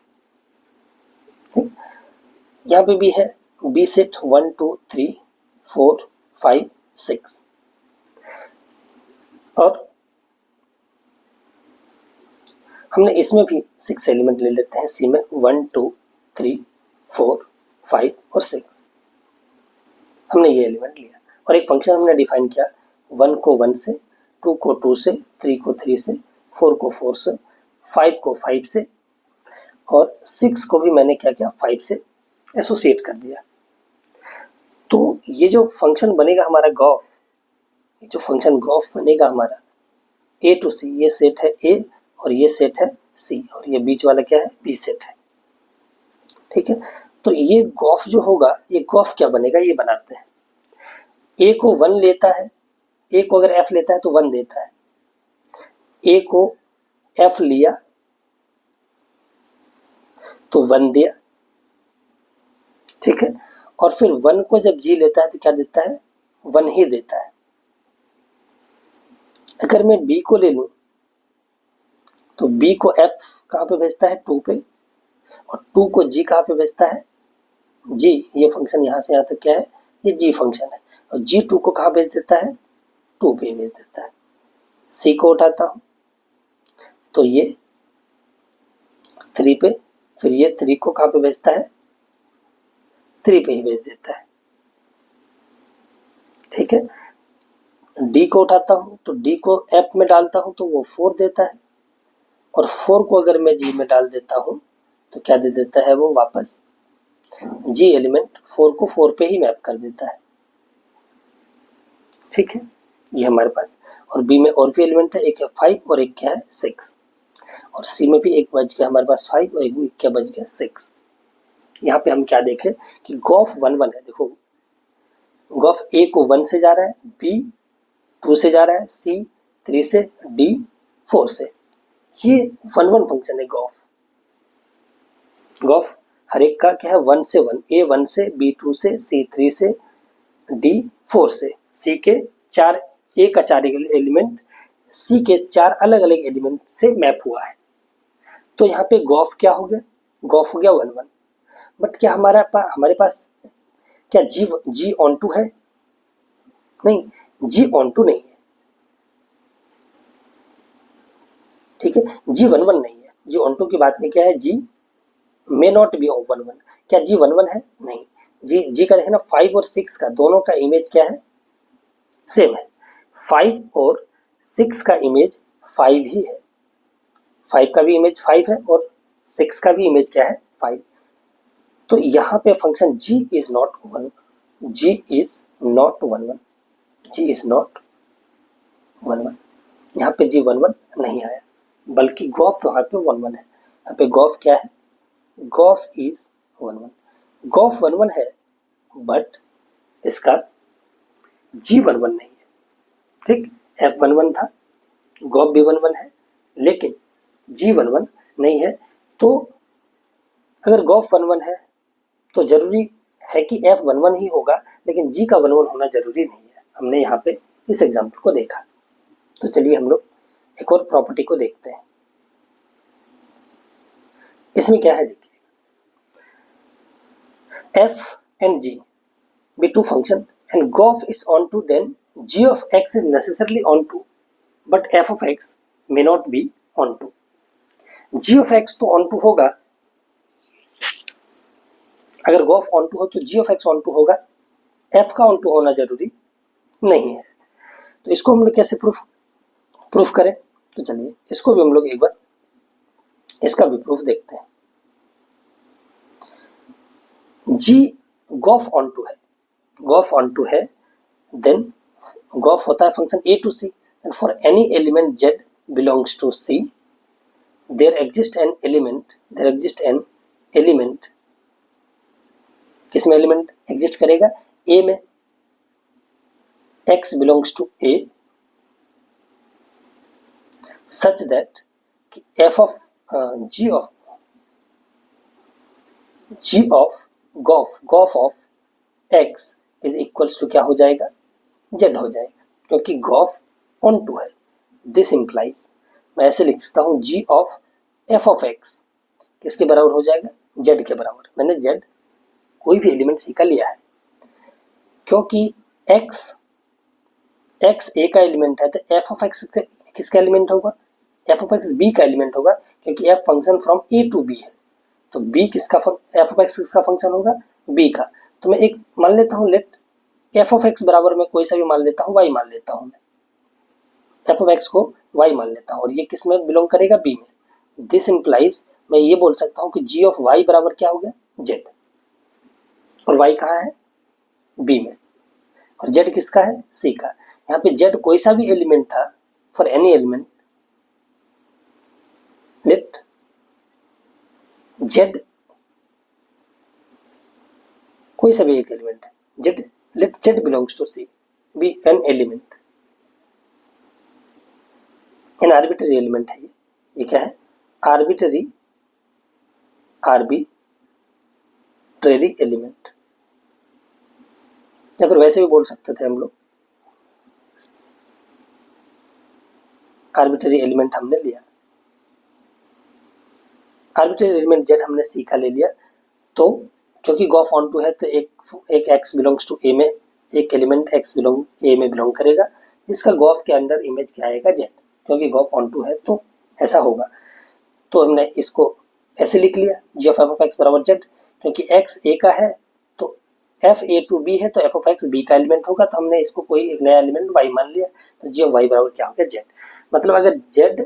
यहाँ पे भी है बी सेट 1 2 3 4 5 6, और हमने इसमें भी 6 एलिमेंट ले लेते हैं। सी में 1 2 3 4 5 और 6, हमने ये एलिमेंट लिया और एक फंक्शन हमने डिफाइन किया, 1 को 1 से, 2 को 2 से, 3 को 3 से, 4 को 4 से, 5 को 5 से और 6 को भी मैंने क्या किया, 5 से एसोसिएट कर दिया। तो ये जो फंक्शन बनेगा हमारा गॉफ, ये जो फंक्शन गॉफ बनेगा हमारा ए टू सी, ये सेट है ए और ये सेट है सी और ये बीच वाला क्या है, बी सेट है, ठीक है। तो ये गॉफ जो होगा, ये गॉफ क्या बनेगा, ये बनाते हैं। ए को 1 लेता है, ए को अगर एफ लेता है तो 1 देता है। ए को एफ लिया तो 1 दिया, ठीक है। और फिर 1 को जब जी लेता है तो क्या देता है, 1 ही देता है। अगर मैं बी को ले लूं तो बी को एफ कहाँ पे भेजता है, 2 पे, और 2 को जी कहाँ पे भेजता है, जी। ये फंक्शन यहाँ से यहाँ तक क्या है, ये जी फंक्शन है। और जी 2 को कहाँ भेज देता है, 2 पे भेज देता है। सी को उठाता हूँ तो ये 3 पे, फिर ये 3 को कहाँ पे भेजता है, 3 पे ही भेज देता है, ठीक है। डी को उठाता हूँ तो डी को एफ में डालता हूँ तो वो 4 देता है, और 4 को अगर मैं जी में डाल देता हूँ तो क्या दे देता है, वो वापस जी एलिमेंट 4 को 4 पे ही मैप कर देता है, ठीक है। ये हमारे पास, और बी में और भी एलिमेंट है, एक है 5 और एक क्या है, 6, और सी में भी एक बच गया हमारे पास 5 और एक क्या बच गया, 6। यहाँ पे हम क्या देखें कि गॉफ 1 1 है। देखो गॉफ ए को 1 से जा रहा है, बी 2 से जा रहा है, सी 3 से, डी 4 से। ये 1 1 फंक्शन है गॉफ। गॉफ हर एक का क्या है, 1 से 1, ए 1 से, बी 2 से, सी 3 से, डी 4 से, सी के 4, ए का 4 एलिमेंट सी के 4 अलग अलग एलिमेंट से मैप हुआ है। तो यहाँ पे गॉफ क्या हो गया, गॉफ हो गया 1 1। बट क्या हमारे पास क्या जी ऑन टू है, नहीं, जी ऑन टू नहीं है, ठीक है। जी 1 1 नहीं है, जी ऑन टू की बात नहीं, क्या है, जी मे नॉट बी 1 1। क्या जी 1 1 है, नहीं। जी का देखना 5 और 6 का दोनों का इमेज क्या है, सेम है। 5 और 6 का इमेज 5 ही है, 5 का भी इमेज 5 है और 6 का भी इमेज क्या है, 5। तो यहाँ पे function g is not 1, g is not 1 1, g is not 1 1। यहाँ पे g 1 1 नहीं आया, बल्कि गॉफ वहाँ पे 1 1 है। यहाँ पे गॉफ क्या है, गॉफ इज 1 1। गॉफ 1 1 है बट इसका जी 1 1 नहीं है, ठीक। एफ 1 1 था, गॉफ भी 1 1 है, लेकिन जी 1 1 नहीं है। तो अगर गॉफ 1 1 है तो जरूरी है कि एफ 1 1 ही होगा, लेकिन जी का 1 1 होना जरूरी नहीं है। हमने यहाँ पे इस एग्जाम्पल को देखा। तो चलिए हम लोग एक और प्रॉपर्टी को देखते हैं। इसमें क्या है, देखिए, f and g be two function and gof is onto, then g of x is necessarily onto but f of x may not be onto। g of x तो onto होगा, अगर गोफ onto हो तो g of x onto होगा, f का onto होना जरूरी नहीं है। तो इसको हम लोग कैसे प्रूफ करें, तो चलिए इसको भी हम लोग एक बार इसका भी प्रूफ देखते हैं। g गोफ onto है, गोफ onto है, देन गोफ होता है function a to c, and for any element z belongs to C, there exists an element किसमें एलिमेंट एग्जिस्ट करेगा, ए में, x belongs to A such that f of g of gof of x is equals to क्या हो जाएगा, z हो जाएगा, क्योंकि गोफ ऑन टू है. दिस इम्प्लाइज, मैं ऐसे लिख सकता हूँ g of f of x किसके बराबर हो जाएगा, z के बराबर. मैंने z कोई भी एलिमेंट सी का लिया है, क्योंकि x a का एलिमेंट है, तो f ऑफ x किसका एलिमेंट होगा, f ऑफ x b का एलिमेंट होगा, क्योंकि f function from a to b है. तो b किसका f ऑफ x किसका फंक्शन होगा, b का. तो मैं एक मान लेता हूँ, लेट f ऑफ x बराबर मैं कोई सा भी मान लेता हूँ, y मान लेता हूँ, मैं f ऑफ x को y मान लेता हूँ, और ये किस में बिलोंग करेगा, b में. दिस इम्प्लाइज, मैं ये बोल सकता हूँ कि g ऑफ y बराबर क्या हो गया, z, और y कहाँ है, b में, और z किसका है, c का. यहाँ पे z कोई सा भी एलिमेंट था, for any element, let z कोई सा भी एक एलिमेंट है, z, let z belongs to c be an element, an arbitrary element है ये क्या है, आर्बिट्ररी एलिमेंट, या फिर वैसे भी बोल सकते थे हम लोग, आर्बिट्ररी एलिमेंट हमने लिया, आर्बिट्ररी एलिमेंट z हमने c का ले लिया. तो क्योंकि गोफ ऑन टू है, तो एक x बिलोंग्स टू a में, एक एलिमेंट x बिलोंग a में बिलोंग करेगा, जिसका गोफ के अंदर इमेज क्या आएगा, z, क्योंकि गोफ ऑन टू है तो ऐसा होगा. तो हमने इसको ऐसे लिख लिया, g of f of x बराबर z, क्योंकि x a का है तो f a टू b है, तो f ऑफ x b का एलिमेंट होगा, तो हमने इसको कोई एक नया एलिमेंट y मान लिया, तो g ऑफ y बराबर क्या हो गया, z. मतलब अगर z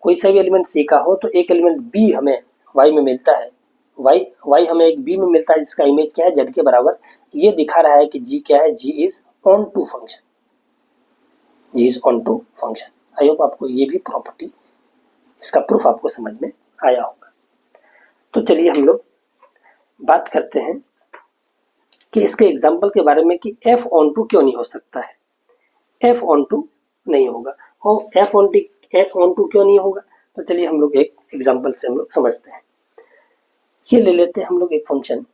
कोई सा भी एलिमेंट c का हो, तो एक एलिमेंट b हमें y में मिलता है, y हमें एक b में मिलता है, जिसका इमेज क्या है, z के बराबर. ये दिखा रहा है कि g क्या है, g is onto function, g is onto function. I hope आपको ये भी प्रॉपर्टी, इसका प्रूफ आपको समझ में आया होगा. तो चलिए हम लोग बात करते हैं कि इसके एग्जाम्पल के बारे में, कि f ऑन टू क्यों नहीं हो सकता है, f ऑन टू नहीं होगा, और f ऑन टू क्यों नहीं होगा. तो चलिए हम लोग एक एग्जाम्पल से हम लोग समझते हैं. ये ले लेते हैं हम लोग एक फंक्शन,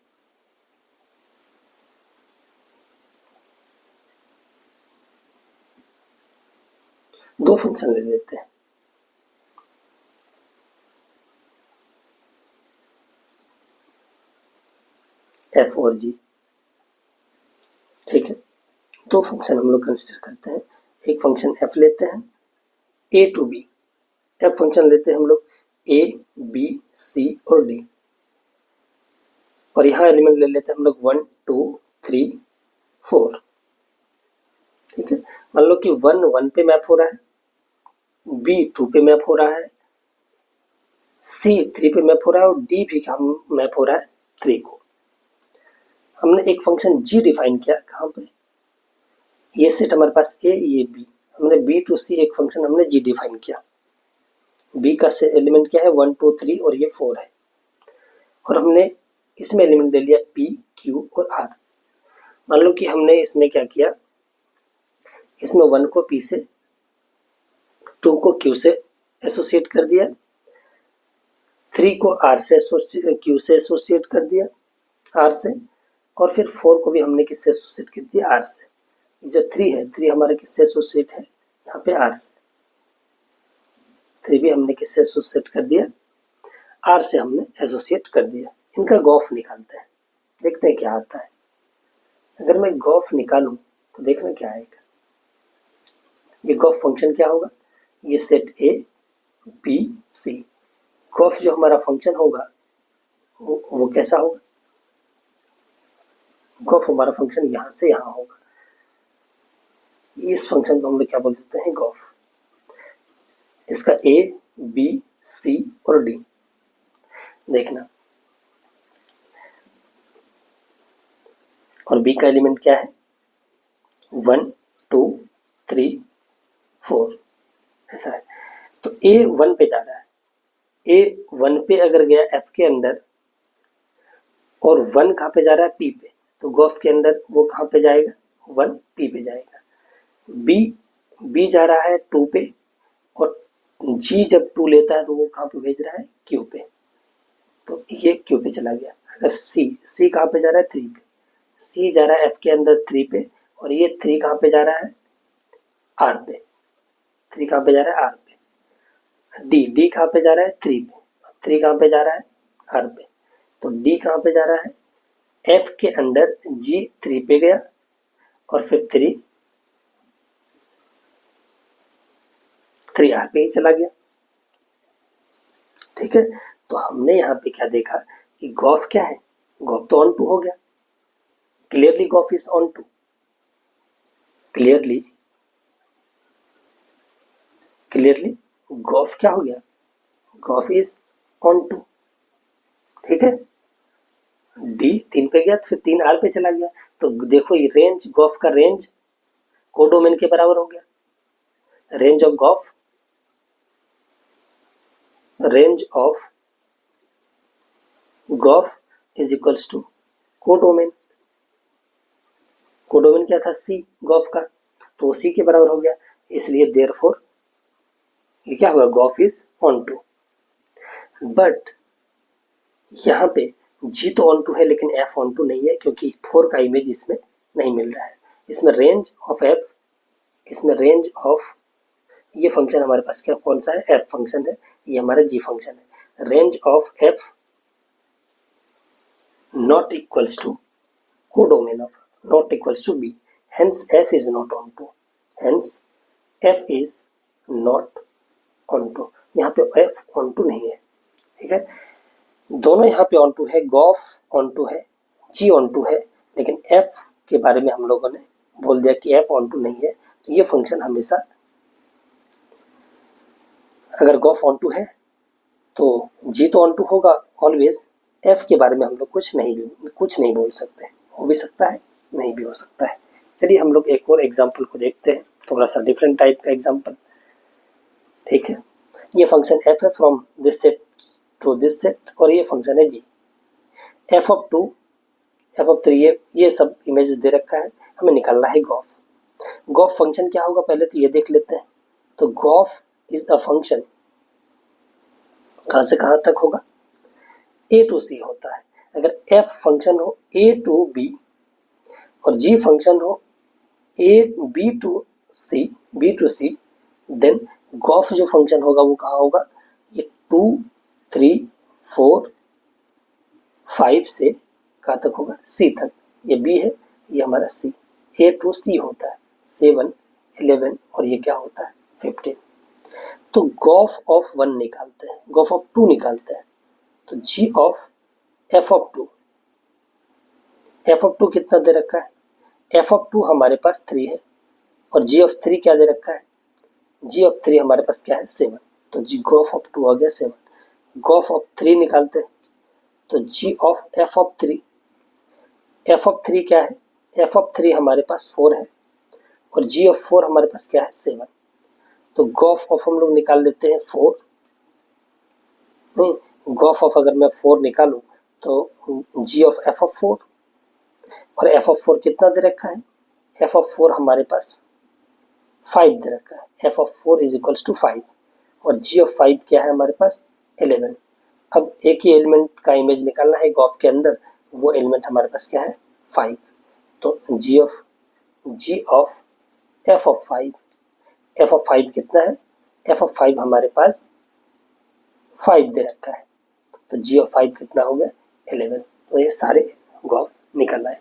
दो फंक्शन ले लेते हैं. f और g, ठीक है. दो फंक्शन हम लोग कंसिडर करते हैं. एक फंक्शन f लेते हैं, a to b, f function लेते हैं हम लोग a b c और d, और यहाँ एलिमेंट ले लेते हैं हम लोग 1 2 3 4, ठीक है. मान लो कि 1 1 पे मैप हो रहा है, b 2 पे मैप हो रहा है, c 3 पे मैप हो रहा है, और d भी हम मैप हो रहा है 3 को. हमने एक फंक्शन g डिफाइन किया, कहाँ पे, ये सेट हमारे पास a ये b, हमने b टू c एक फंक्शन हमने g डिफाइन किया. b का से एलिमेंट क्या है, 1 2 3 और ये 4 है, और हमने इसमें एलिमेंट ले लिया p q और r. मान लो कि हमने इसमें क्या किया, इसमें 1 को p से, 2 को q से एसोसिएट कर दिया, 3 को r से q से एसोसिएट कर दिया, r से, और फिर 4 को भी हमने किससे एसोसिएट कर दिया, r से. ये जो 3 है, 3 हमारे किससे एसोसिएट है, यहाँ पे r से, 3 भी हमने किससे एसोसिएट कर दिया, r से हमने एसोसिएट कर दिया. इनका गॉफ निकालते हैं, देखते हैं क्या आता है. अगर मैं गॉफ निकालूं तो देखना क्या आएगा. ये गॉफ फंक्शन क्या होगा, ये set a b c, GOF जो हमारा फंक्शन होगा वो कैसा होगा, गॉफ हमारा फंक्शन यहाँ से यहाँ होगा. इस फंक्शन को हम लोग क्या बोल देते हैं, गॉफ. इसका a b c और d, देखना, और b का एलिमेंट क्या है, 1 2 3 4 ऐसा है। तो ए 1 पे जा रहा है, ए 1 पे अगर गया एफ के अंदर और 1 कहाँ पे जा रहा है पी पे, तो गॉफ के अंदर वो कहाँ पे जाएगा 1 पी पे जाएगा। बी जा रहा है 2 पे और जी जब 2 लेता है तो वो कहाँ पे भेज रहा है क्यू पे, तो ये क्यू पे चला गया। अगर सी कहाँ पे जा रहा है 3 पे, सी जा रहा है एफ के अंदर 3 पे और ये 3 कहाँ पे जा रहा है आर पे, 3 कहाँ पे जा रहा है आर पे। डी कहाँ पे जा रहा है 3 पे, 3 कहाँ पे जा रहा है आर पे, तो डी कहाँ पे जा रहा है एफ के अंदर, जी 3 पे गया और फिर 3 आर पे ही चला गया। ठीक है, तो हमने यहाँ पे क्या देखा कि गॉफ क्या है, गॉफ तो ऑन टू हो गया, clearly GOF is onto, clearly GOF क्या हो गया, गॉफ इज ऑन टू। ठीक है, डी 3 पे गया फिर 3 आर पे चला गया, तो देखो ये रेंज, गॉफ का रेंज कोडोमेन के बराबर हो गया। Range of GOF is equals to codomain. Codomain क्या था सी गॉफ का, तो सी के बराबर हो गया, इसलिए देयरफॉर ये क्या हुआ GOF is onto. But यहाँ पे जी तो ऑन टू है लेकिन एफ ऑन टू नहीं है, क्योंकि 4 का इमेज इसमें नहीं मिल रहा है। इसमें रेंज ऑफ एफ, इसमें रेंज ऑफ, ये फंक्शन हमारे पास क्या कौन सा है एफ फंक्शन है, ये हमारा जी फंक्शन है। Range of F not equals to codomain of not equals to B, hence F is not onto, hence F is not onto. यहाँ पे एफ ऑन टू नहीं है। ठीक है, दोनों यहाँ पे ऑन टू है, गॉफ ऑन टू है, जी ऑन टू है, लेकिन एफ के बारे में हम लोगों ने बोल दिया कि एफ ऑन टू नहीं है। तो ये फंक्शन हमेशा, अगर गॉफ ऑन टू है तो जी तो ऑन टू होगा ऑलवेज, एफ के बारे में हम लोग कुछ नहीं बोल सकते, हो भी सकता है नहीं भी हो सकता है। चलिए हम लोग एक और एग्जाम्पल को देखते हैं, थोड़ा सा डिफरेंट टाइप का एग्जाम्पल। ठीक है, ये फंक्शन एफ है from this set to this set, और ये फंक्शन है G. F of 2 F of 3 ये सब इमेजेस दे रखा है, हमें निकालना है गॉफ। गॉफ फंक्शन क्या होगा पहले तो ये देख लेते हैं। तो गॉफ इज अ फंक्शन, कहाँ से कहाँ तक होगा, ए टू सी होता है। अगर एफ फंक्शन हो ए टू बी और जी फंक्शन हो A B to C, then GOF जो फंक्शन होगा वो कहाँ होगा, ये 2 3 4 5 से कहाँ तक होगा सी तक, ये बी है ये हमारा सी, ए टू सी होता है 7 11 और ये क्या होता है 15। तो गॉफ ऑफ 1 निकालते हैं, गॉफ ऑफ 2 निकालते हैं, तो जी ऑफ एफ ऑफ 2 कितना दे रखा है, एफ ऑफ 2 हमारे पास 3 है और जी ऑफ 3 क्या दे रखा है, जी ऑफ 3 हमारे पास क्या है 7, तो जी गॉफ ऑफ 2 हो गया 7। गॉफ ऑफ 3 निकालते हैं, तो जी ऑफ एफ ऑफ 3 क्या है, एफ ऑफ 3 हमारे पास 4 है और जी ऑफ 4 हमारे पास क्या है 7, तो गॉफ ऑफ हम लोग निकाल देते हैं 4। गॉफ ऑफ अगर मैं 4 निकालूं तो जी ऑफ एफ ऑफ 4, और एफ ऑफ 4 कितना दे रखा है, एफ ऑफ 4 हमारे पास 5 दे रखा है, F of 4 is equals to 5 और जी ऑफ 5 क्या है हमारे पास 11। अब एक ही एलिमेंट का इमेज निकालना है गॉफ के अंदर, वो एलिमेंट हमारे पास क्या है 5, तो जी ऑफ एफ ऑफ 5 कितना है, एफ ऑफ 5 हमारे पास 5 दे रखा है, तो जी ऑफ 5 कितना हो गया 11। तो ये सारे गॉफ निकलना है।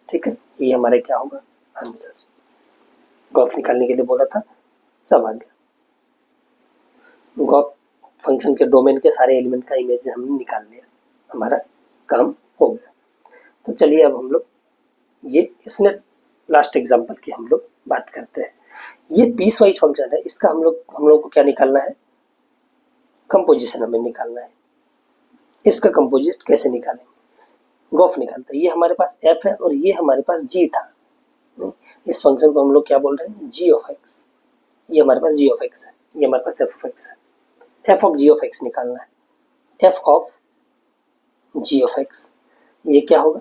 ठीक है, ये हमारे क्या होगा आंसर, गॉफ निकालने के लिए बोला था सब आ गया। गॉफ फंक्शन के डोमेन के सारे एलिमेंट का इमेज हमने निकाल लिया, हमारा काम हो गया। तो चलिए अब हम लोग ये इसमें लास्ट एग्जांपल की हम लोग बात करते हैं। ये पीस वाइज फंक्शन है, इसका हम लोग को क्या निकालना है, कंपोजिशन हमें निकालना है। इसका कंपोजिट कैसे निकालेंगे, गॉफ निकालते हैं। ये हमारे पास एफ है और ये हमारे पास जी था, इस फंक्शन को हम लोग क्या बोल रहे हैं जी ऑफ एक्स। ये हमारे पास जी ऑफ एक्स है, ये हमारे पास एफ ऑफ एक्स है। F of G of X निकालना है। F of G of X ये क्या होगा,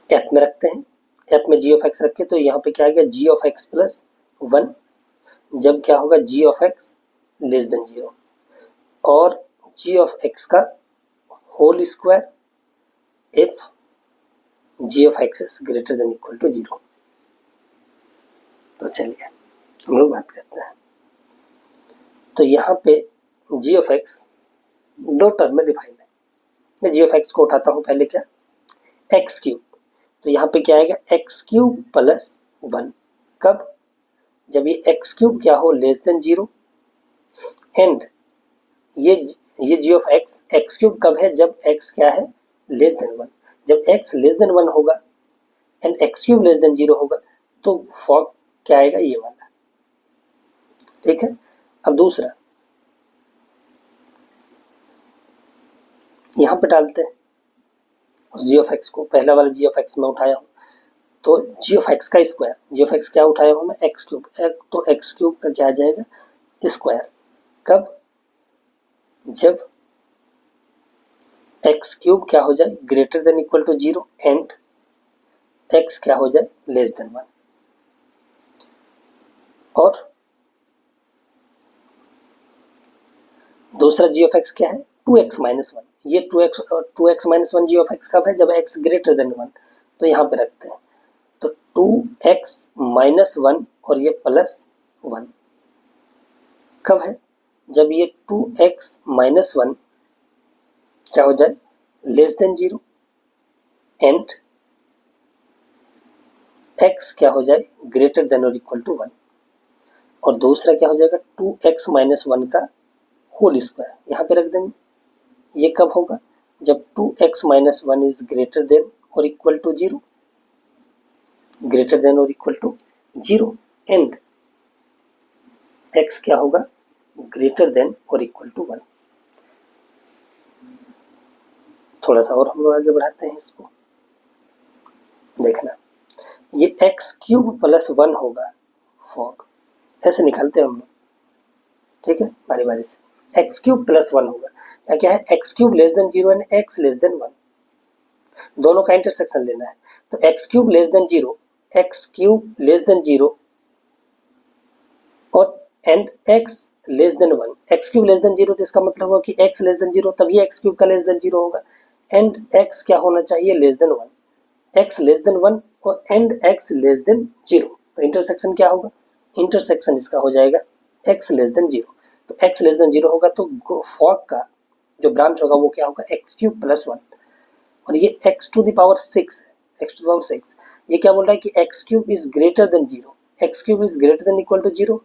एफ में रखते हैं, एफ में जी ऑफ एक्स रखे तो यहाँ पे क्या आ गया जी ऑफ एक्स प्लस 1, जब क्या होगा G of X less than 0, और जी ऑफ एक्स का whole square if G of X is greater than equal to 0। तो चलिए हम लोग बात करते हैं। तो यहाँ पे जी ऑफ एक्स दो टर्म में डिफाइन है। मैं जी ऑफ एक्स को उठाता हूँ पहले क्या, एक्स क्यूब, तो यहाँ पे क्या आएगा एक्स क्यूब प्लस 1, कब, जब ये एक्स क्यूब क्या हो लेस देन 0, एंड ये जी ऑफ एक्स एक्स क्यूब कब है, जब एक्स क्या है लेस देन 1, जब एक्स लेस देन 1 होगा and x cube less than 0 होगा तो फॉर्म क्या आएगा ये वाला, ठीक है। अब दूसरा यहाँ पे डालते हैं जी ऑफ एक्स को, पहला वाला जी ऑफ एक्स में उठाया हूँ तो जी ऑफ एक्स का स्क्वायर, जी ऑफ एक्स क्या उठाया हूँ मैं एक्स क्यूब, तो एक्स क्यूब का क्या आ जाएगा स्क्वायर, कब, जब एक्स क्यूब क्या हो जाए greater than equal to 0 and X क्या हो जाए लेस देन 1। और दूसरा जी ऑफ एक्स क्या है 2x माइनस 1, ये 2x minus 1 ji of x कब है, जब x ग्रेटर देन 1, तो यहाँ पे रखते हैं तो 2x माइनस 1 और ये प्लस 1 कब है, जब ये 2x माइनस 1 क्या हो जाए लेस देन 0 एंड x क्या हो जाए ग्रेटर देन और इक्वल टू 1, और दूसरा क्या हो जाएगा 2x माइनस 1 का होल स्क्वायर यहाँ पे रख देंगे, ये कब होगा, जब 2x minus 1 is greater than और इक्वल टू 0, ग्रेटर देन और इक्वल टू 0 एंड x क्या होगा ग्रेटर देन और इक्वल टू 1। थोड़ा सा और हम लोग आगे बढ़ाते हैं इसको, देखना ये एक्स क्यूब प्लस 1 होगा फॉग, ऐसे निकालते हैं हम लोग, ठीक है बारी बारी से। एक्स क्यूब प्लस 1 होगा या क्या है X cube less than 0 and X less than 1, दोनों का इंटरसेक्शन लेना है, तो x cube less than 0, X cube less than 0 और and X less than 1, x cube less than 0 तो इसका मतलब होगा कि एक्स लेस देन 0 तभी एक्स क्यूब का लेस देन 0 होगा, एंड एक्स क्या होना चाहिए less than 1, x less than 1 और एंड एक्स लेस देन 0, तो इंटरसेक्शन क्या होगा, इंटरसेक्शन इसका हो जाएगा एक्स लेस देन 0, तो एक्स लेस देन 0 होगा तो फॉग का जो ब्रांच होगा वो क्या होगा एक्स क्यूब प्लस 1, और ये एक्स टू द पावर 6 है, एक्स टू द पावर 6, ये क्या बोल रहा है कि X cube is greater than 0, X cube is greater than equal to 0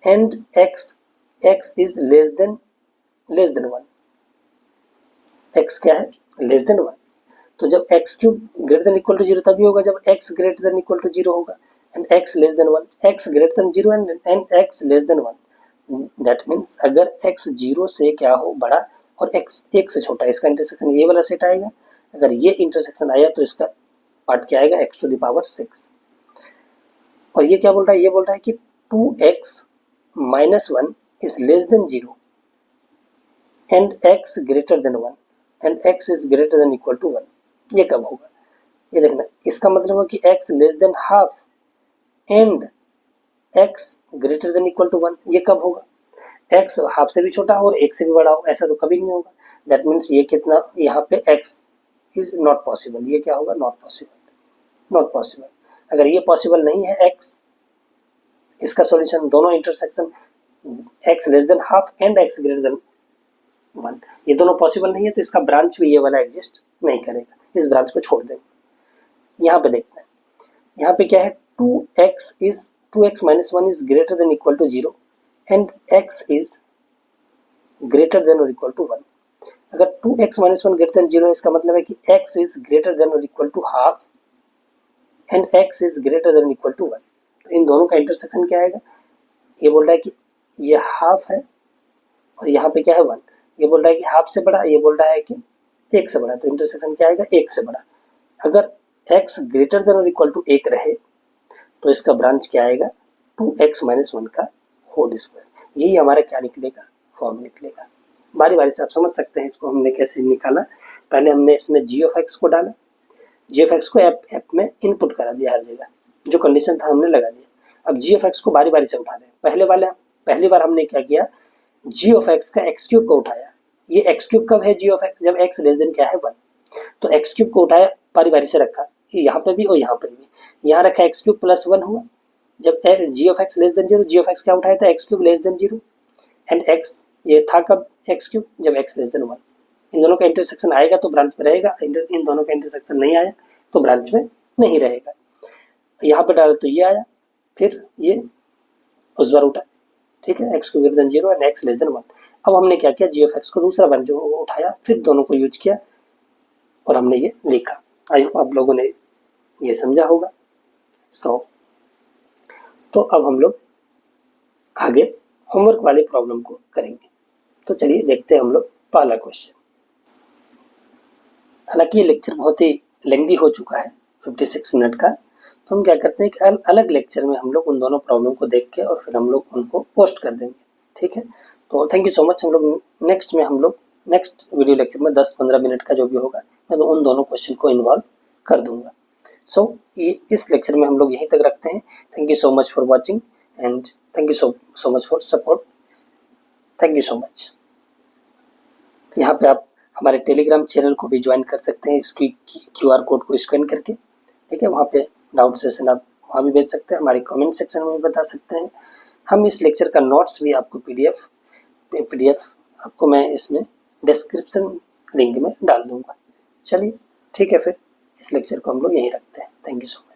and X is less than 1, X क्या है लेस देन 1, तो जब X cube greater than equal to 0 तभी होगा जब X greater than equal to 0 होगा and X less than 1, X greater than 0 and X less than 1, that means अगर x 0 से क्या हो बड़ा और x 1 से छोटा, इसका इंटरसेक्शन ये वाला सेट आएगा, अगर ये इंटरसेक्शन आया तो इसका पार्ट क्या आएगा x टू द पावर 6, और ये क्या बोल रहा है, ये बोल रहा है कि 2x minus 1 is less than 0 and x greater than 1 and x is greater than equal to 1, ये कब होगा, ये देखना इसका मतलब है कि x less than half and x greater than equal to 1, ये कब होगा, x हाफ से भी छोटा हो और 1 से भी बड़ा हो, ऐसा तो कभी नहीं होगा, दैट मीन्स ये कितना यहाँ पे x इज नॉट पॉसिबल, ये क्या होगा नॉट पॉसिबल, नॉट पॉसिबल, अगर ये पॉसिबल नहीं है x, इसका सॉल्यूशन दोनों intersection x less than half and x greater than 1, ये दोनों पॉसिबल नहीं है तो इसका ब्रांच भी ये वाला एग्जिस्ट नहीं करेगा, इस ब्रांच को छोड़ देंगे। यहाँ पे देखते हैं, यहाँ पे क्या है 2x minus 1 is greater than equal to 0 and x is greater than और इक्वल टू 1, अगर 2x माइनस 1 ग्रेटर देन 0 है इसका मतलब है कि x इज ग्रेटर देन और equal to half and x is greater than equal to 1, तो इन दोनों का इंटरसेक्शन क्या आएगा, ये बोल रहा है कि ये हाफ है और यहाँ पे क्या है 1, ये बोल रहा है कि हाफ से बड़ा, ये बोल रहा है कि 1 से बड़ा, तो इंटरसेक्शन क्या आएगा 1 से बड़ा, अगर x ग्रेटर देन और इक्वल टू 1 रहे तो इसका ब्रांच क्या आएगा 2x - 1 का होल स्क्वायर। यही हमारा क्या निकलेगा, फॉर्म निकलेगा। बारी बारी से आप समझ सकते हैं इसको हमने कैसे निकाला। पहले हमने इसमें g ऑफ x को डाला, g ऑफ x को f में इनपुट करा दिया, हर जगह जो कंडीशन था हमने लगा दिया। अब g ऑफ x को बारी बारी से उठा दें। पहली बार हमने क्या किया, g ऑफ x का x क्यूब को उठाया। ये x क्यूब कब है, g ऑफ x जब x लेस देन क्या है 1। तो x क्यूब को उठाया, बारी बारी से रखा, यहाँ पे भी और यहाँ पे भी। यहाँ रखा x क्यूब प्लस 1 हुआ, जब g of x less than 0, g of x क्या उठाया था, x cube less than 0 and x ये था कब x क्यूब, जब x लेस देन 1। इन दोनों का इंटरसेक्शन आएगा तो ब्रांच में रहेगा, इन दोनों का इंटरसेक्शन नहीं आया तो ब्रांच में नहीं रहेगा। यहाँ पे डाला तो ये आया, फिर ये उस बार उठा, ठीक है, x को greater than 0 and x less than 1। अब हमने क्या किया, g ऑफ x को दूसरा बार जो उठाया, फिर दोनों को यूज किया और हमने ये लिखा। आई होप आप लोगों ने ये समझा होगा। तो अब हम लोग आगे होमवर्क वाले प्रॉब्लम को करेंगे। तो चलिए देखते हैं हम लोग पहला क्वेश्चन। हालांकि ये लेक्चर बहुत ही लेंथी हो चुका है, 56 मिनट का, तो हम क्या करते हैं कि अलग लेक्चर में हम लोग उन दोनों प्रॉब्लम को देख के और फिर हम लोग उनको पोस्ट कर देंगे, ठीक है। तो थैंक यू सो मच। हम लोग नेक्स्ट वीडियो लेक्चर में 10-15 मिनट का जो भी होगा मैं तो उन दोनों क्वेश्चन को इन्वॉल्व कर दूंगा। सो ये इस लेक्चर में हम लोग यहीं तक रखते हैं। Thank you so much for watching and thank you so much for support. Thank you so much. यहाँ पे आप हमारे टेलीग्राम चैनल को भी ज्वाइन कर सकते हैं, इसकी QR कोड को स्कैन करके, ठीक है। वहाँ पे डाउट सेशन आप वहाँ भी भेज सकते हैं, हमारे कमेंट सेक्शन में भी बता सकते हैं। हम इस लेक्चर का नोट्स भी आपको PDF आपको मैं इसमें डिस्क्रिप्शन लिंक में डाल दूंगा। चलिए ठीक है, फिर इस लेक्चर को हम लोग यहीं रखते हैं। Thank you so much.